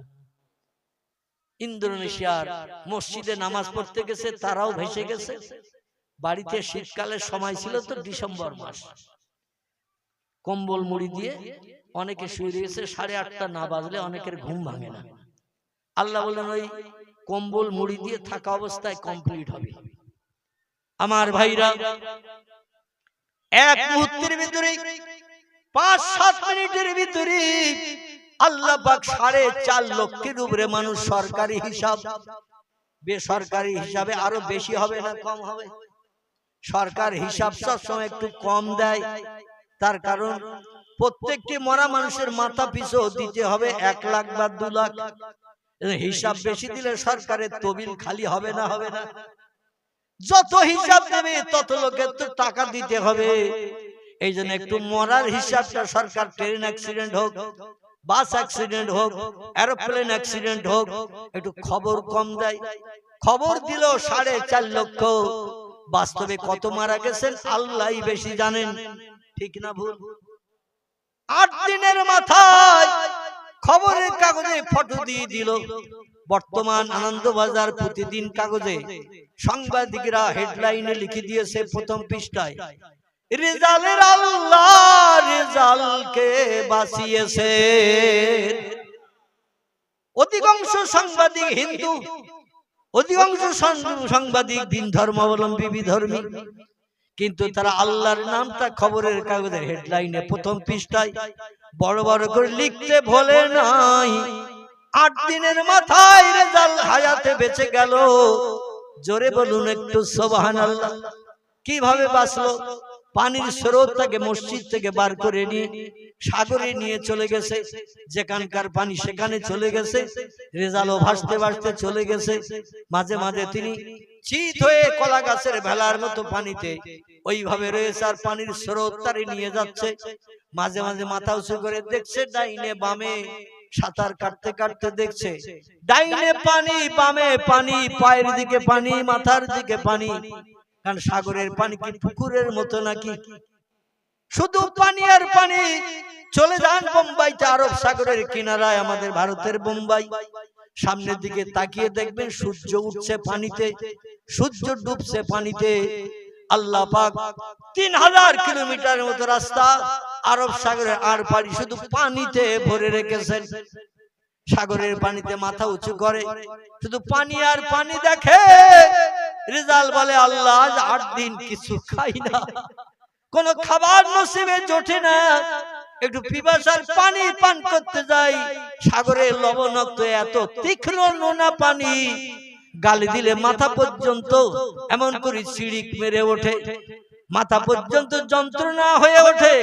ইন্দোনেশিয়ার মসজিদে নামাজ পড়তে গেছে, তারাও ভেসে গেছে। বাড়িতে শীতকালের সময় ছিল তো, ডিসেম্বর মাস, কম্বল মুড়ি দিয়ে অনেকে শুয়ে রয়েছে। 8:30টা না বাজলে অনেকের ঘুম ভাঙে না। আল্লাহ বলেন ওই কম্বল মুড়ি দিয়ে থাকা অবস্থায় কমপ্লিট হবে। আমার ভাইরা, এক মুহূর্তের ভিতরে 5-7 মিনিটের ভিতরে আল্লাহ পাক 4.5 লক্ষের উপরে মানুষ, সরকারি হিসাব, বেসরকারি হিসাবে আরো বেশি হবে না কম হবে। সরকার হিসাব সবসময় একটু কম দেয়, তার কারণ প্রত্যেকটি মরা মানুষের মাথা পিছু দিতে হবে 1 লাখ বা 2 লাখ। হিসাব বেশি দিলে সরকারের তহবিল খালি হবে না, হবে না। যত হিসাব দেবে তত লোকের তো টাকা দিতে হবে। এই জন্য একটু মরার হিসাবটা সরকার, ট্রেন অ্যাক্সিডেন্ট হোক, বাস অ্যাক্সিডেন্ট হোক, এরোপ্লেন অ্যাক্সিডেন্ট হোক, একটু খবর কম দেয়। খবর দিল 4.5 লক্ষ, বাস্তবে কত মারা গেছেন আল্লাহই বেশি জানেন। ঠিক না ভুল? 8 দিনের মাথায় খবরের কাগজে ফটো দিয়ে দিল। বর্তমান আনন্দবাজার প্রতিদিন কাগজে সাংবাদিকরা হেডলাইনে লিখে দিয়েছে প্রথম পৃষ্ঠায়, রেজালের আল্লাহ রেজালকে বাঁচিয়েছে। অধিকাংশ সাংবাদিক হিন্দু, অধিকাংশ সাংবাদিক ভিন ধর্মাবলম্বী বিধর্মী, কিন্তু তারা আল্লাহর নামটা খবরের কাগজের হেডলাইনে প্রথম পৃষ্ঠায় বড় বড় করে লিখতে ভোলে নাই। 8 দিনের মাথায় রেজাল হায়াতে বেঁচে গেল। জোরে বলুন একটু সুবহানাল্লাহ। কিভাবে বাঁচলো? পানির স্রোত তাকে মসজিদ থেকে বার করে নিয়ে সাগরে নিয়ে চলে গেছে। যেখানকার পানি সেখানে চলে গেছে। রেজালও ভাসতে ভাসতে চলে গেছে। মাঝে মাঝে তিনি চিত হয়ে কলা গাছের ভেলার মতো পানিতে ওইভাবে রয়েছে, আর পানির স্রোত তারে নিয়ে যাচ্ছে। মাঝে মাঝে মাথা উঁচু করে দেখছে ডাইনে বামে, সাঁতার কাটতে কাটতে দেখছে ডাইনে পানি বামে পানি, পায়ের দিকে পানি, মাথার দিকে পানি। কারণ সাগরের পানি কি পুকুরের মতো নাকি? শুধু পানি আর পানি। চলে যান বোম্বাইতে, আরব সাগরের কিনারায়, আমাদের ভারতের বোম্বাই। সামনের দিকে তাকিয়ে দেখবেন সূর্য উঠছে পানিতে, সূর্য ডুবছে পানিতে। আল্লাহ পাক 3000 কিলোমিটার মতো রাস্তা আরব সাগরের আর পাড়ি শুধু পানিতে ভরে রেখেছেন। সাগরের পানিতে মাথা উঁচু করে শুধু পানি আর পানি দেখে। রেজাল বলে আল্লাহ 8 দিন কিছু খাই না, কোন খাবার নসিবে জোটে না। একটু পিপাসার পানি পান করতে যাই, সাগরের লবণাক্ত এত তীক্ষ্ণ নোনা পানি, গালি দিলে মাথা পর্যন্ত এমন করে চিড়িক মেরে ওঠে, মাথা পর্যন্ত যন্ত্রণা হয়ে ওঠে।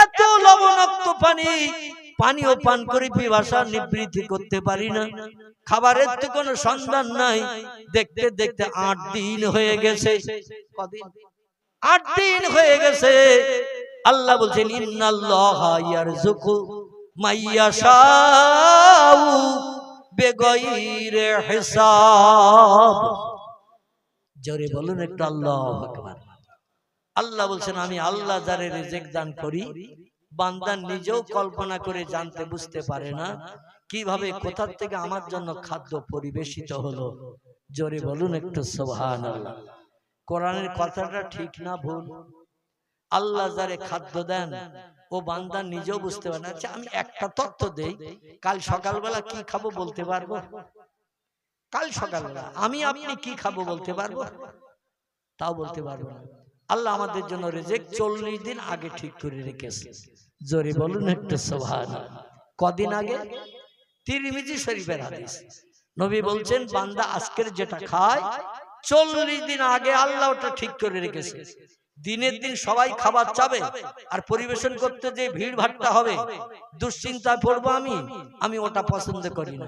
এত লবণাক্ত পানি, পানিও পান করে পিপাসা নিবৃত্তি করতে পারি না। খাবারের তো কোনো সন্ধান নাই। দেখতে দেখতে 8 দিন হয়ে গেছে। কদিন? 8 দিন হয়ে গেছে। আল্লাহ বলছেন ইন্নাল্লাহা ইয়ারযুকু মাইয়াশাউ বিগাইরি হিসাব। জোরে বলুন একটু আল্লাহু আকবার। আল্লাহ বলছেন আমি আল্লাহ যারে রিজিক দান করি, বান্দা নিজেও কল্পনা করে জানতে বুঝতে পারে না কিভাবে কোথা থেকে আমার জন্য খাদ্য পরিবেশিত হলো। জোরে বলুন একটু সুবহানাল্লাহ। কোরআনের কথাটা ঠিক না ভুল? আল্লাহ যারে খাদ্য দেন ও বান্দা নিজেও বুঝতে পারে না। আচ্ছা আমি একটা তথ্য দেই, কাল সকালবেলা কি খাবো বলতে পারবো? কাল সকালবেলা আমি আপনি কি খাবো বলতে পারবো? তাও বলতে পারবো না। আল্লাহ আমাদের জন্য রিজিক 40 দিন আগে ঠিক করে রেখেছে। জোরে বলুন একটু সুবহানাল্লাহ। কদিন আগে? তিরমিজি শরীফের হাদিস। নবী বলছেন বান্দা আজকের যেটা খায় 40 দিন আগে আল্লাহ ওটা ঠিক করে রেখেছে। দিনের দিন সবাই খাবার চাবে, আর পরিবেশন করতে যে ভিড় ভাট্টা হবে, দুশ্চিন্তায় পড়বো আমি ওটা পছন্দ করি না।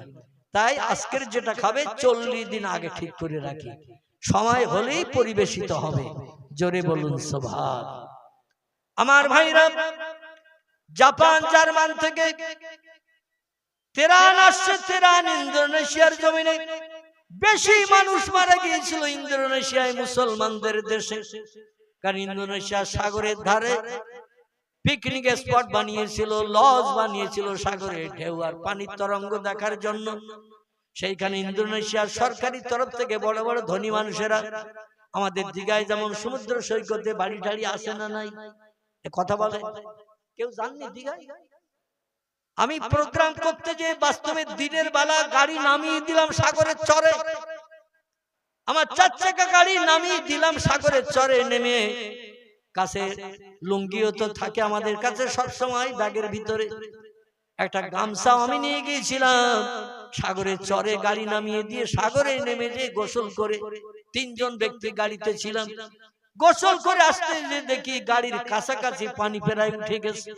তাই আজকের যেটা খাবে 40 দিন আগে ঠিক করে রাখি, সময় হলেই পরিবেশিত হবে। জোরে বলুন সুবহান। আমার ভাইরা, জাপান জার্মান থেকে তেরান আসছে, তেরান ইন্দোনেশিয়ার জমিনে বেশি মানুষ মারা গিয়েছিল ইন্দোনেশিয়ায়, মুসলমানদের দেশে। কারণ ইন্দোনেশিয়া সাগরের ধারে পিকনিক স্পট বানিয়েছিল, লজ বানিয়েছিল সাগরের ঢেউ আর পানির তরঙ্গ দেখার জন্য। সেইখানে ইন্দোনেশিয়ার সরকারি তরফ থেকে বড় বড় ধনী মানুষেরা, আমাদের দিঘায় যেমন সমুদ্র সৈকতে বাড়ি টাড়ি আসে না নাই, কথা বলে কেউ জাননি দিঘায়? আমি প্রোগ্রাম করতে যে বাস্তবে দিনের বেলা গাড়ি নামিয়ে দিলাম সাগরের চরে, আমার 4 চাকা গাড়ি নামিয়ে দিলাম সাগরের চরে নেমে। কাছে লুঙ্গিও তো থাকে আমাদের কাছে সব সময় ব্যাগের ভিতরে, একটা গামছাও আমি নিয়ে গিয়েছিলাম। সাগরের চরে গাড়ি নামিয়ে দিয়ে সাগরে নেমে যে গোসল করে, 3 জন ব্যক্তি গাড়িতে ছিলাম। গোসল করে আসতে যে দেখি গাড়ির কাছাকাছি পানি প্রায় উঠে গেছে,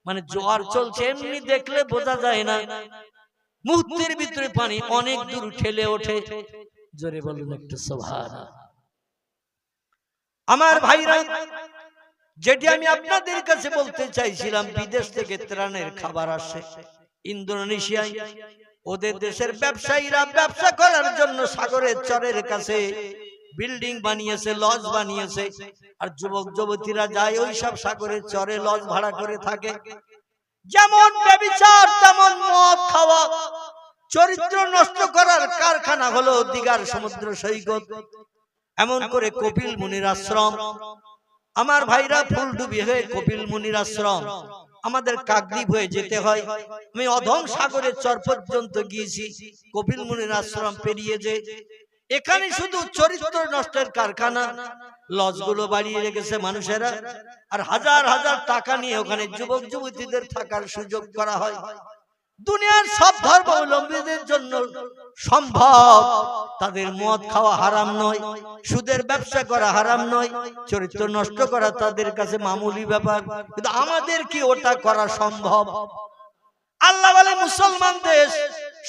মানে জোয়ার চলছে, এমনি দেখলে বোঝা যায় না, মুহূর্তের ভিতরে পানি অনেক দূর ঠেলে ওঠে। জোরে বলুন একটু সুবহানাল্লাহ। আমার ভাইরা, যেটি আমি আপনাদের কাছে বলতে চাইছিলাম, বিদেশ থেকে ত্রাণের খাবার আসে ইন্দোনেশিয়ায়। ওদের দেশের ব্যবসায়ীরা ব্যবসা করার জন্য সাগরের চরের কাছে বিল্ডিং বানিয়েছে, লজ বানিয়েছে, আর যুবক যুবতীরা যায় ওই সব সাগরের চরে লজ ভাড়া করে থাকে। যেমন ব্যভিচার তেমন মদ খাওয়া, চরিত্র নষ্ট করার কারখানা হলো দিঘার সমুদ্র সৈকত। এমন করে কপিল মুনির আশ্রম, আমার ভাইরা ফুলডুবি হয়ে কপিল মুনির আশ্রম আমাদের কাকদ্বীপ হয়ে যেতে হয়। আমি অধম সাগরের চর পর্যন্ত গিয়েছি, কপিল মুনির আশ্রম পেরিয়ে যে এখানে শুধু চরিত্র নষ্টের কারখানা, লজগুলো বাড়িয়ে রেখেছে মানুষেরা, আর হাজার হাজার টাকা নিয়ে ওখানে যুবক যুবতীদের থাকার সুযোগ করা হয়। দুনিয়ার সব ধর্মাবলম্বীদের জন্য সম্ভব, তাদের মদ খাওয়া হারাম নয়, সুদের ব্যবসা করা হারাম নয়, চরিত্র নষ্ট করা তাদের কাছে মামুলি ব্যাপার, কিন্তু আমাদের কি ওটা করা সম্ভব? আল্লাহ বলে মুসলমান দেশ,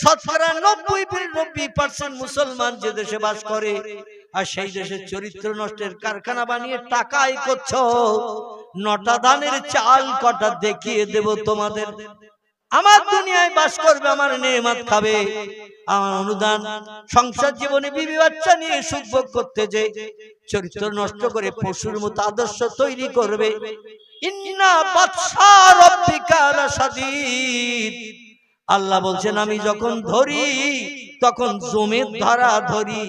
শতকরা 90% মুসলমান যে দেশে বাস করে, আর সেই দেশে চরিত্র নষ্টের কারখানা বানিয়ে টাকা আয় করছো। 9টা ধানের চাল কটা দেখিয়ে দেব তোমাদের। আমার দুনিয়ায় বাস করবে, আমার নেয়ামত খাবে, আমার অনুদান, সংসার জীবনে বিবি বাচ্চা নিয়ে সুখ ভোগ করতে যে চরিত্র নষ্ট করে পশুর মতো আদর্শ তৈরি করবে। ইন্না বাতশা রাব্বিকা লাশাদীদ। আল্লাহ বলছেন আমি যখন ধরি তখন জমের ধরা ধরি,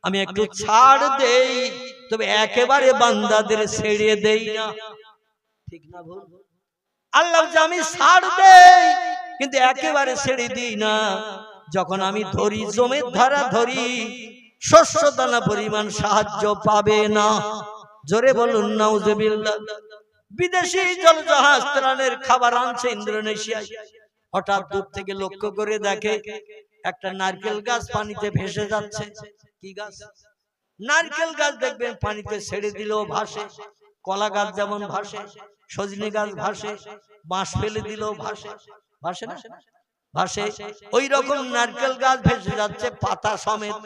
আমি একটু ছাড় দেই, তবে একেবারে বান্দাদের ছেড়ে দেই না। ঠিক না ভুল? আল্লাহ আমি ছাড় দেই কিন্তু একেবারে ছেড়ে দিই না। যখন আমি ধরি জমের ধারা ধরি, শস্য দানা পরিমাণ সাহায্য পাবে না। জোরে বলুন নাউজুবিল্লাহ। বিদেশি জলজাহাজ ত্রাণের খাবার আনছে ইন্দোনেশিয়ায়। হঠাৎ দূর থেকে লক্ষ্য করে দেখে একটা নারকেল গাছ পানিতে ভেসে যাচ্ছে। কি গাছ? নারকেল গাছ। দেখবেন পানিতে ছেড়ে দিলেও ভাসে, কলা গাছ যেমন ভাসে, সজনে গাছ ভাসে, বাঁশ ফেলে দিলেও ভাসে, ভাসে না? ভাসে। ওই রকম নারকেল গাছ ভেসে যাচ্ছে পাতা সমেত।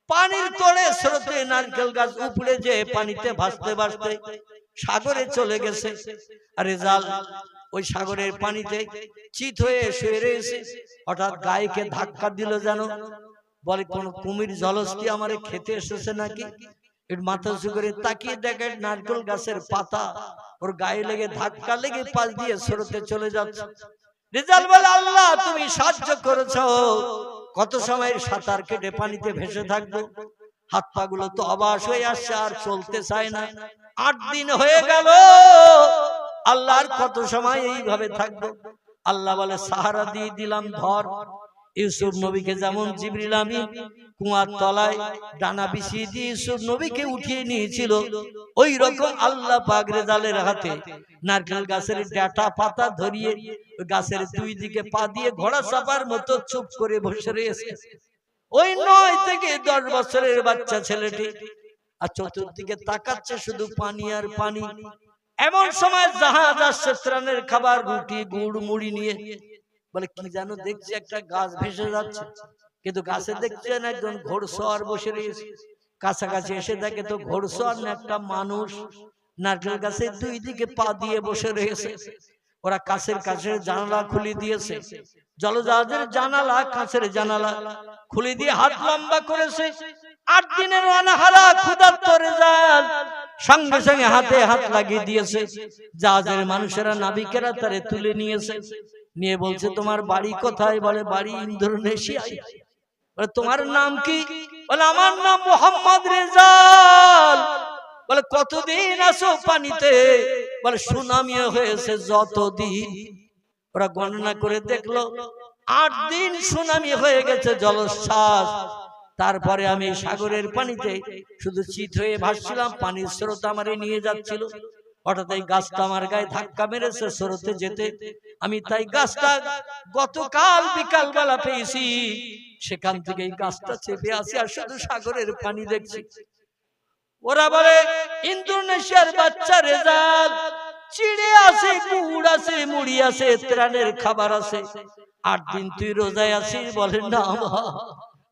পানির তলে স্রোতে নারকেল গাছ উপড়ে যে পানিতে ভাসতে ভাসতে সাগরে চলে গেছে। আর রেজাল ওই সাগরের পানিতে চিত হয়ে শুয়ে রয়েছে। হঠাৎ গায়েকে ধাক্কা দিল, যেন বলে কোন কুমির জলস্থি আমারে খেতে এসেছে নাকি। একটু মাথা উঁচু করে তাকিয়ে দেখে নারকেল গাছের পাতা ওর গায়ে লেগে ধাক্কা লেগে পাশ দিয়ে স্রোতে চলে যাচ্ছে। রেজাল বলে আল্লাহ তুমি সাহায্য করেছো, কত সময় সাঁতার কেটে পানিতে ভেসে থাকবো। হাত পা গুলো তো অবাস হয়ে আসছে, আর চলতে চায় না। 8 দিন হয়ে গেল, আল্লাহ আর কত সময় এইভাবে থাকবো? আল্লাহ বলে সাহারা দিয়ে দিলাম, ধর। ইউসুফ নবীকে যেমন জিবরিল আমিন কুয়ার তলায় ডানা বিছিয়ে দিয়ে ইউসুফ নবীকে উঠিয়ে নিয়েছিল, ওই রকম আল্লাহ পাক রেজালের হাতে নারকেল গাছের ডাটা পাতা ধরিয়ে গাছের 2 দিকে পা দিয়ে ঘোড়া চাপার মতো চুপ করে বসে রয়েছে। ওই 9 থেকে 10 বছরের বাচ্চা ছেলেটি, আর চতুর্দিকে তাকাচ্ছে শুধু পানি আর পানি। এমন সময় জাহাজ আসছে ত্রাণের খাবার, রুটি গুড় মুড়ি নিয়ে। বলে কি জানো দেখছি একটা গাছ ভেসে যাচ্ছে, কিন্তু গাছে দেখছেন একজন ঘোড়সওয়ার বসে রয়েছে। কাছাকাছি এসে দেখে তো ঘোড়সওয়ার না, একটা মানুষ নারকেল গাছের 2 দিকে পা দিয়ে বসে রয়েছে। ওরা কাছের জানালা খুলে দিয়েছে, জলজাহাজের জানালা, কাছের জানালা খুলে দিয়ে হাত লম্বা করেছে। 8 দিনের অনাহারা ক্ষুধার্ত রেজাল সঙ্গে সঙ্গে হাতে হাত লাগিয়ে দিয়েছে। জাহাজের মানুষেরা, নাবিকেরা তারে তুলে নিয়েছে, নিয়ে বলছে তোমার বাড়ি কোথায়? বলে বাড়ি ইন্দোনেশিয়ায়। বলে তোমার নাম কি? বলে আমার নাম মোহাম্মদ রেজাল। বলে কতদিন আছো পানিতে? বলে সুনামি হয়েছে যতদিন। ওরা গণনা করে দেখলো 8 দিন সুনামি হয়ে গেছে, জলোচ্ছ্বাস। তারপরে আমি সাগরের পানিতে শুধু চিত হয়ে ভাসছিলাম, পানির স্রোত আমারে নিয়ে যাচ্ছিল। হঠাৎ এই গাছটা আমার গায়ে ধাক্কা মেরেছে স্রোতে যেতে। আমি তাই গাছটা গতকাল বিকাল বেলা পেয়েছি, সেখান থেকে এই গাছটা চেপে আসি আর শুধু সাগরের পানি দেখছি। ওরা বলে ইন্দোনেশিয়ার বাচ্চা রেজাল, চিড়ে আছে, গুড় আছে, মুড়ি আছে, ত্রাণের খাবার আছে, 8 দিন তুই রোজায় আছিস? বলে না।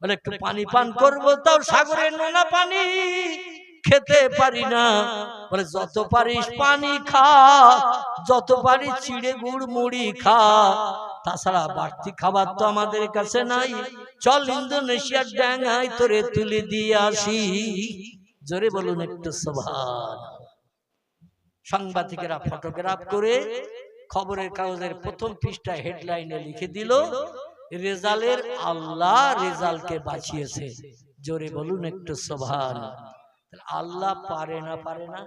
বলে একটু পানি পান করবো, তাও সাগরের নোনা পানি খেতে পারি না। বলে যত পারিস পানি খা, যত পারিস চিড়ে গুড় মুড়ি খা, তাছাড়া বাড়তি খাবার তো আমাদের কাছে নাই। চল ইন্দোনেশিয়ার ডাঙায় তোরে তুলে দিয়ে আসি। জোরে বলুন একটু সুবহানাল্লাহ। সাংবাদিকেরা ফটোগ্রাফ করে খবরের কাগজের প্রথম পৃষ্ঠায় হেডলাইনে লিখে দিল, রেজালের আল্লাহ রেজালকে বাঁচিয়েছে। জোরে বলুন একটু সুবহানাল্লাহ। আল্লাহ পারে না? পারে না?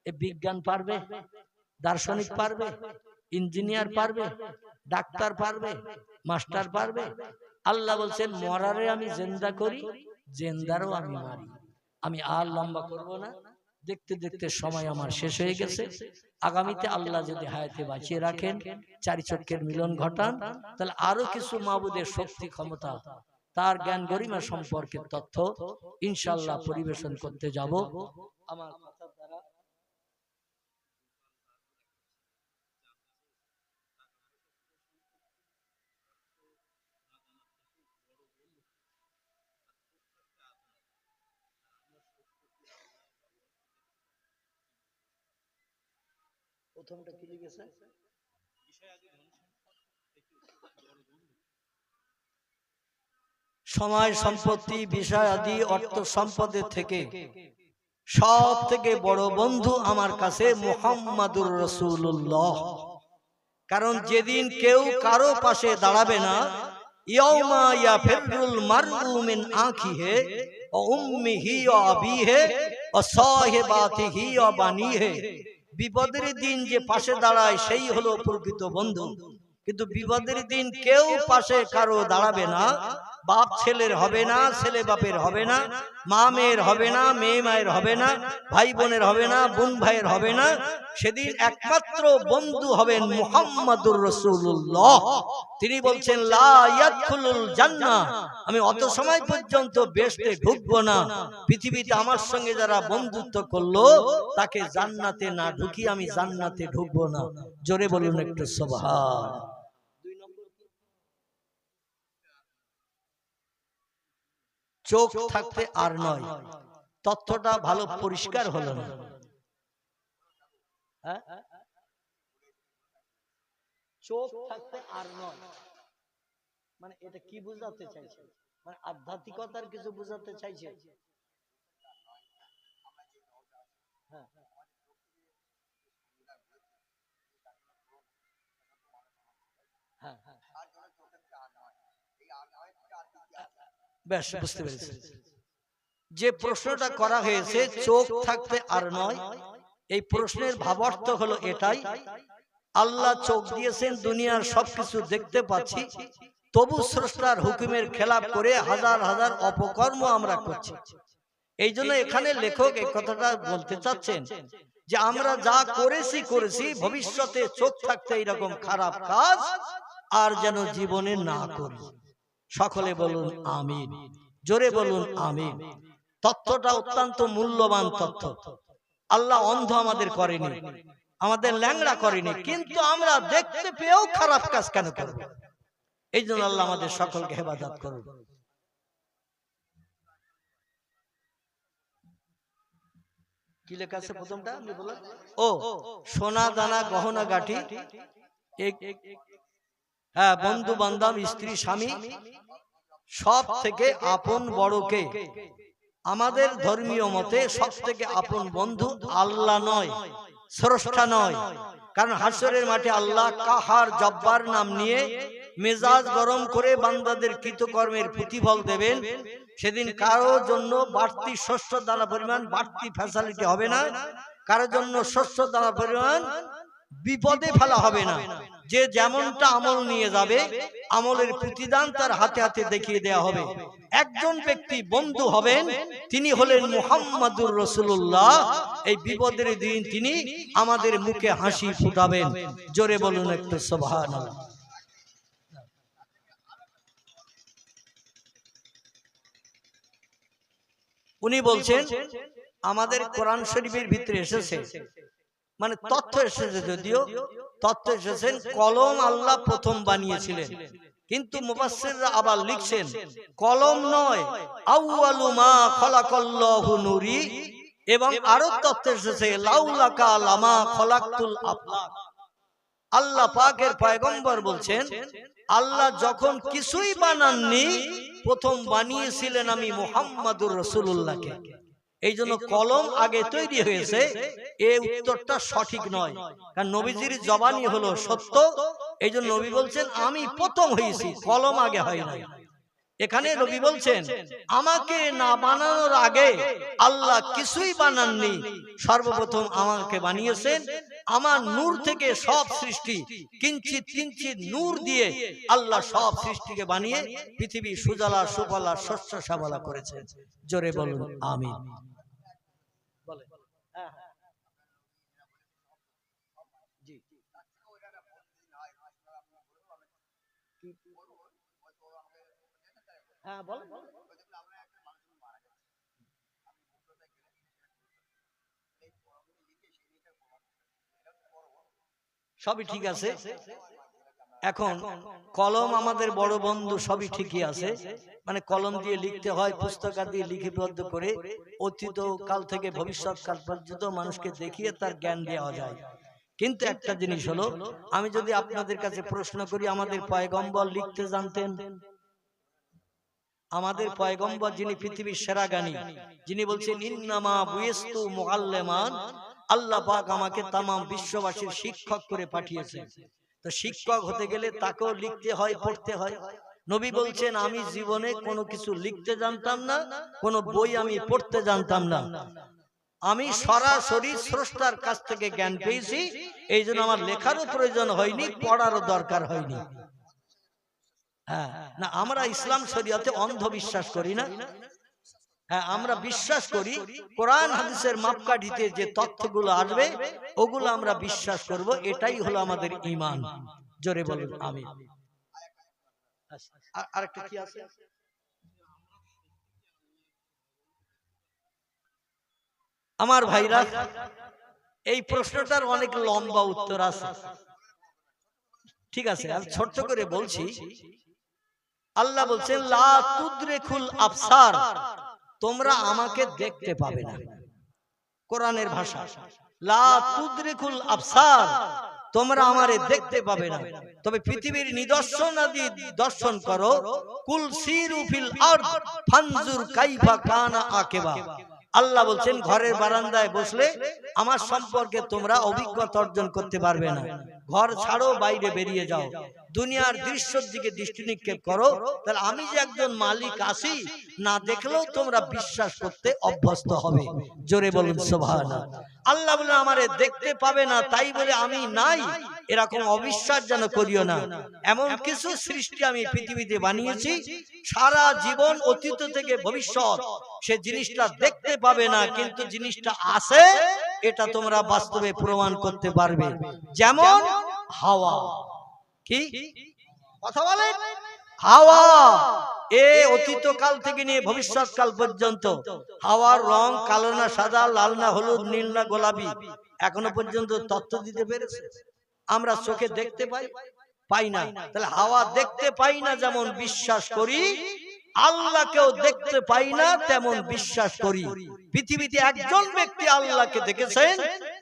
এ বিজ্ঞান পারবে, দার্শনিক পারবে, ইঞ্জিনিয়ার পারবে, ডাক্তার পারবে, মাস্টার পারবে? আল্লাহ বলছেন মরারে আমি জিন্দা করি, জিন্দারও আমি মারি। আমি আর লম্বা করব না, দেখতে দেখতে সময় আমার শেষ হয়ে গেছে। আগামীতে আল্লাহ যদি হায়াতে বাঁচিয়ে রাখেন, চারি চক্রের মিলন ঘটান, তাহলে আরো কিছু মাবুদের শক্তি ক্ষমতা, তার জ্ঞান গরিমা সম্পর্কে তথ্য ইনশাআল্লাহ পরিবেশন করতে যাব। আমার কথার দ্বারা প্রথমটা কি লিখেছে? সময় সম্পত্তি বিষয় আদি অর্থ সম্পদের থেকে সব থেকে বড় বন্ধু আমার কাছে মুহাম্মাদুর রাসূলুল্লাহ। কারণ যেদিন কেউ কারো পাশে দাঁড়াবে না, ইয়াউমা ইয়াফিরুল মারউ মিন আখিহি ওয়া উম্মিহি ওয়া আবিহি ওয়া সাহিবাতিহি ওয়া বানিহি, বিপদের দিন যে পাশে দাঁড়ায় সেই হলো প্রকৃত বন্ধু। কিন্তু বিপদের দিন কেউ পাশে কারো দাঁড়াবে না, বাপ ছেলের হবে না, ছেলে বাপের হবে না, মা মেয়ের হবে না, মেয়ে মায়ের হবে না, ভাই বোনের হবে না, বোন ভাইয়ের হবে না। সেদিন একমাত্র বন্ধু হবেন মুহাম্মাদুর রাসূলুল্লাহ। তিনি বলছেন লা ইয়াদখুলুল জান্নাহ, আমি অত সময় পর্যন্ত বেহেশতে ঢুকবো না, পৃথিবীতে আমার সঙ্গে যারা বন্ধুত্ব করলো তাকে জান্নাতে না ঢুকিয়ে আমি জান্নাতে ঢুকবো না। জোরে বলুন একটু সুবহান। চোখ থাকতে আর নয়, তথ্যটা ভালো পরিষ্কার হলো না। চোখ থাকতে আর নয় মানে এটা কি বোঝাতে চাইছে? মানে আধ্যাত্মিকতার কিছু বোঝাতে চাইছে? হ্যাঁ, হ্যাঁ, হ্যাঁ, বেশ বুঝতে পেরেছি। যে প্রশ্নটা করা হয়েছে চোখ থাকতে আর নয়, এই প্রশ্নের ভাবার্থ হলো এটাই, আল্লাহ চোখ দিয়েছেন, দুনিয়ার সবকিছু দেখতে পাচ্ছি, তবু স্রষ্টার হুকুমের খেলাপ করে হাজার হাজার অপকর্ম আমরা করছি। এই জন্য এখানে লেখক এই কথাটা বলতে চাচ্ছেন যে আমরা যা করেছি ভবিষ্যতে চোখ থাকতে এইরকম খারাপ কাজ আর যেন জীবনে না করি। সকলে বলুন আমিন, জোরে বলুন আমিন। তথ্যটা অত্যন্ত মূল্যবান তথ্য। আল্লাহ অন্ধ আমাদের করেনি, আমাদের ল্যাংড়া করেনি, কিন্তু আমরা দেখতে পেয়েও খারাপ কাজ কেন করব? এই জন্য আল্লাহ আমাদের সকলকে হেফাজত করুন। কি লেখা আছে প্রথমটা আমি বললাম? ও সোনা দানা গহনা গাঠি, হ্যাঁ, বন্ধু বান্ধব স্ত্রী স্বামী সব থেকে আপন বড়কে। আমাদের ধর্মীয় মতে সব থেকে আপন বন্ধু আল্লাহ নয়, স্রষ্টা নয়। কারণ হাসরের মাঠে আল্লাহ কাহার জব্বার নাম নিয়ে মেজাজ গরম করে বান্দাদের কৃতকর্মের প্রতিফল দেবেন। সেদিন কারো জন্য বাড়তি শস্য দানা পরিমাণ বাড়তি ফ্যাসিলিটি হবে না, কারো জন্য শস্য দানা পরিমাণ বিপদে ফেলা হবে না। যে যেমনটা আমল নিয়ে যাবে আমলের প্রতিদান তার হাতে হাতে দেখিয়ে দেয়া হবে। একজন ব্যক্তি বন্ধু হবেন, তিনি হলেন মুহাম্মাদুর রাসূলুল্লাহ। এই বিপদের দিন তিনি আমাদের মুখে হাসি ফুটাবেন। জোরে বলুন একটু সুবহানাল্লাহ। উনি বলছেন আমাদের কোরআন শরীফের ভিতরে এসেছে, মানে তথ্য এসেছে, যদিও তথ্য এসেছেন কলম আল্লাহ প্রথম বানিয়েছিলেন, কিন্তু মুফাসসিররা আবার লিখছেন কলম নয়, আউয়ালু মা খালাকাল্লাহু নূরি। এবং আরো তথ্য এসেছে লাউলাকা লামা খালাকতুল আফলাক। আল্লাহ পাকের পয়গম্বর বলছেন আল্লাহ যখন কিছুই বানাননি প্রথম বানিয়েছিলেন আমি মুহাম্মাদুর রাসূলুল্লাহকে। এই জন্য কলম আগে তৈরি হয়েছে, এই উত্তরটা সঠিক নয়। কারণ নবীজির জবানি হলো সত্য, এই জন্য নবী বলছেন আমি প্রথম হয়েছি, কলম আগে হয় নাই। এখানে নবী বলছেন আমাকে না বানানোর আগে আল্লাহ কিছুই বানাননি, সর্বপ্রথম আমাকে বানিয়েছেন। আমার নূর থেকে সব সৃষ্টি কিঞ্চিত কিঞ্চিত নূর দিয়ে আল্লাহ সব সৃষ্টিকে বানিয়ে পৃথিবী সুজলা সুফলা শস্য শ্যামলা করেছেন। জোরে বলুন আমিন। হ্যাঁ বলেন। সবই ঠিক আছে, এখন কলম আমাদের বড় বন্ধু, সবই ঠিকই আছে, মানে কলম দিয়ে লিখতে হয়, পুস্তক দিয়ে লিপিবদ্ধ করে অতীত কাল থেকে ভবিষ্যৎ কাল পর্যন্ত মানুষকে দেখিয়ে তার জ্ঞান দেওয়া যায়। কিন্তু একটা জিনিস হলো, আমি যদি আপনাদের কাছে প্রশ্ন করি, আমাদের পয়গম্বর লিখতে জানতেন? আমাদের পয়গম্বর যিনি পৃথিবীর সেরা জ্ঞানী, যিনি বলছেন ইন্নামা বুইস্তু মুআল্লিমান, আল্লাহ পাক আমাকে তাম বিশ্ববাসীর শিক্ষক করে পাঠিয়েছেন। তো শিক্ষক হতে গেলে তাকেও লিখতে হয়, পড়তে হয়। নবী বলছেন আমি জীবনে কোনো কিছু লিখতে জানতাম না, কোনো বই আমি পড়তে জানতাম না, আমি সরাসরি স্রষ্টার কাছ থেকে জ্ঞান পেয়েছি, এই জন্য আমার লেখারও প্রয়োজন হয়নি, পড়ারও দরকার হয়নি। হ্যাঁ না, আমরা ইসলাম শরীয়তে অন্ধবিশ্বাস করি না। হ্যাঁ, আমরা বিশ্বাস করি কোরআন হাদিসের মাপকাঠিতে যে তথ্যগুলো আসবে ওগুলো আমরা বিশ্বাস করব, এটাই হলো আমাদের ঈমান। জোরে বলুন আমিন। আরেকটা কি আছে? আমার ভাইরা, এই প্রশ্নটার অনেক লম্বা উত্তর আছে, ঠিক আছে, আমি ছোট্ট করে বলছি। আল্লাহ বলছেন লা তুদরিকুল আবসার, তোমরা আমাকে দেখতে পাবে না। কোরআনের ভাষা, লা তুদরিকুল আবসার, তোমরা আমারে দেখতে পাবে না, তবে পৃথিবীর নিদর্শন আদি দর্শন করো। কুল সিরু ফিল আরদ ফানজুর কাইফা কানা আকিবা। আল্লাহ বলছেন ঘরের বারান্দায় বসলে আমার সম্পর্কে তোমরা অভিজ্ঞতা অর্জন করতে পারবে না। ঘর ছাড়ো, বাইরে বেরিয়ে যাও, দুনিয়ার দৃশ্যের দিকে দৃষ্টি নিক্ষেপ করো, তাহলে আমি যে একজন মালিক আছি না দেখলেও তোমরা বিশ্বাস করতে অভ্যস্ত হবে। জোরে বলুন সুবহানাল্লাহ। আল্লাহ বলে আমারে দেখতে পাবে না তাই বলে আমি নাই, এরকম অবিশ্বাস যেন করিও না। এমন কিছু সৃষ্টি আমি পৃথিবীতে বানিয়েছি, সারা জীবন অতীত থেকে ভবিষ্যৎ সে জিনিসটা দেখতে পাবে না, কিন্তু জিনিসটা আছে, এটা তোমরা বাস্তবে প্রমাণ করতে পারবে। যেমন হাওয়া, কি কথা বলেন? হাওয়া এ অতীত কাল থেকে নিয়ে ভবিষ্যৎ কাল পর্যন্ত হাওয়ার রং কালো না সাদা, লাল না হলুদ, নীল না গোলাপি, এখনো পর্যন্ত তথ্য দিতে পেরেছে? আমরা চোখে দেখতে পাই না, তাহলে হাওয়া দেখতে পাই না যেমন বিশ্বাস করি, আল্লাহকেও দেখতে পাই না তেমন বিশ্বাস করি। পৃথিবীতে একজন ব্যক্তি আল্লাহকে দেখেছেন,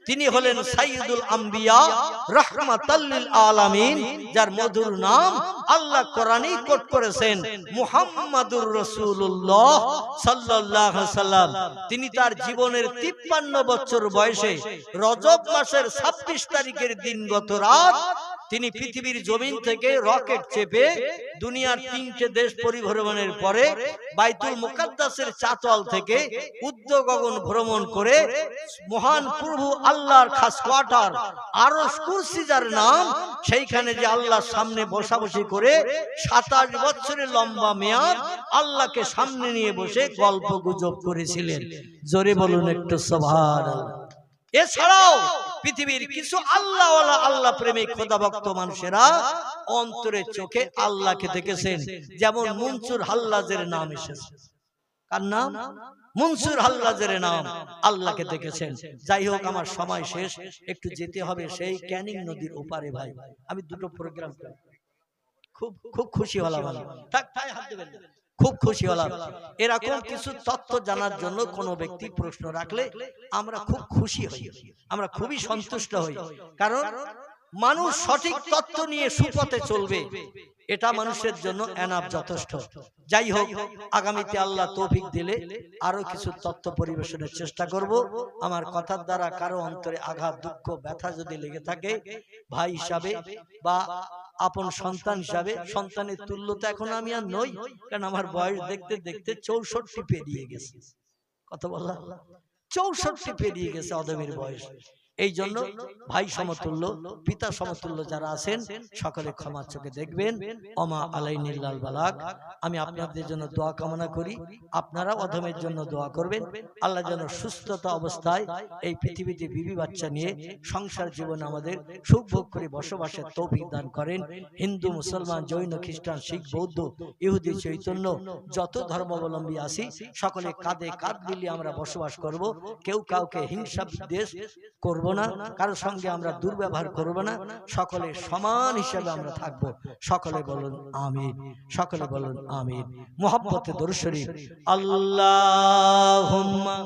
তিনি হলেন সাইয়্যিদুল আম্বিয়া রাহমাতাল লিল আলামিন, যার মধুর নাম আল্লাহ কোরআনে কোট করেছেন মুহাম্মাদুর রাসূলুল্লাহ সাল্লাল্লাহু আলাইহি সাল্লাম। তিনি তার জীবনের 53 বছর বয়সে রজব মাসের 26 তারিখের দিনগত রাত তিনি পৃথিবীর জমিন থেকে রকেট চেপে দুনিয়ার 3টে দেশ পরিভ্রমণের পরে বাইতুল মুকাদ্দাসের চাতল থেকে উচ্চ গগন ভ্রমণ করে মহান প্রভু আল্লাহর খাস কোয়ার্টার আরশ কুরসি যার নাম, সেইখানে যে আল্লাহর সামনে বসাবসি করে 27 বছরের লম্বা মেয়াদ আল্লাহকে সামনে নিয়ে বসে গল্প গুজব করেছিলেন। জোরে বলুন একটু সুবহানাল্লাহ। এছাড়াও পৃথিবীর কিছু আল্লাহওয়ালা, আল্লাহ প্রেমিক খোদাভক্ত মানুষেরা অন্তরে চোখে আল্লাহকে দেখেছেন, যেমন মনসুর হাল্লাজের নাম এসেছে। কার নাম? মনসুর হাল্লাজের নাম, আল্লাহকে দেখেছেন। যাই হোক, আমার সময় শেষ, একটু যেতে হবে সেই ক্যানিং নদীর ওপারে। ভাই আমি দুটো প্রোগ্রাম করি, খুব খুশি হলাম, তাই হাত দেবেন, খুব খুশি হলাম। এরকম কিছু তথ্য জানার জন্য কোনো ব্যক্তি প্রশ্ন রাখলে আমরা খুব খুশি হই, আমরা খুবই সন্তুষ্ট হই, কারণ মানুষ সঠিক তত্ত্ব নিয়ে সুপথে চলবে, এটা মানুষের জন্য এনাফ, যথেষ্ট। যাই হোক, আগামীতে আল্লাহ তৌফিক দিলে আরো কিছু তত্ত্ব পরিবেশনের চেষ্টা করব। আমার কথার দ্বারা কারো অন্তরে আঘাত, দুঃখ, ব্যথা যদি লেগে থাকে, ভাই হিসাবে বা আপন সন্তান হিসাবে, সন্তানের তুল্য তো এখন আমি আর নই, কারণ আমার বয়স দেখতে দেখতে 64 পেরিয়ে গেছে। কত বললাম? 64 পেরিয়ে গেছে অদমের বয়স। এই জন্য ভাই সমতুল্য, পিতা সমতুল্য যারা আছেন, সকলে ক্ষমার চোখে দেখবেন। ওমা আলাইনিল্লাল বালাগ। আমি আপনাদের জন্য দোয়া কামনা করি, আপনারা অধমের জন্য দোয়া করবেন। আল্লাহ যেন সুস্থতা অবস্থায় এই পৃথিবীতে বিবি বাচ্চা নিয়ে সংসার জীবন আমাদের সুখ ভোগ করে বসবাসের তৌফিক দান করেন। হিন্দু, মুসলমান, জৈন, খ্রিস্টান, শিখ, বৌদ্ধ, ইহুদি, চৈতন্য, যত ধর্মাবলম্বী আছি, সকলে কাঁধে কাঁধ মিলিয়ে আমরা বসবাস করব। কেউ কাউকে হিংসা বিদ্বেষ করব না, কারোর সঙ্গে আমরা দুর্ব্যবহার করব না, সকলে সমান হিসেবে আমরা থাকব। সকলে বলুন আমিন, সকলে বলুন আমিন। মুহাব্বতে দরুদ শরীফ। আল্লাহুম্মা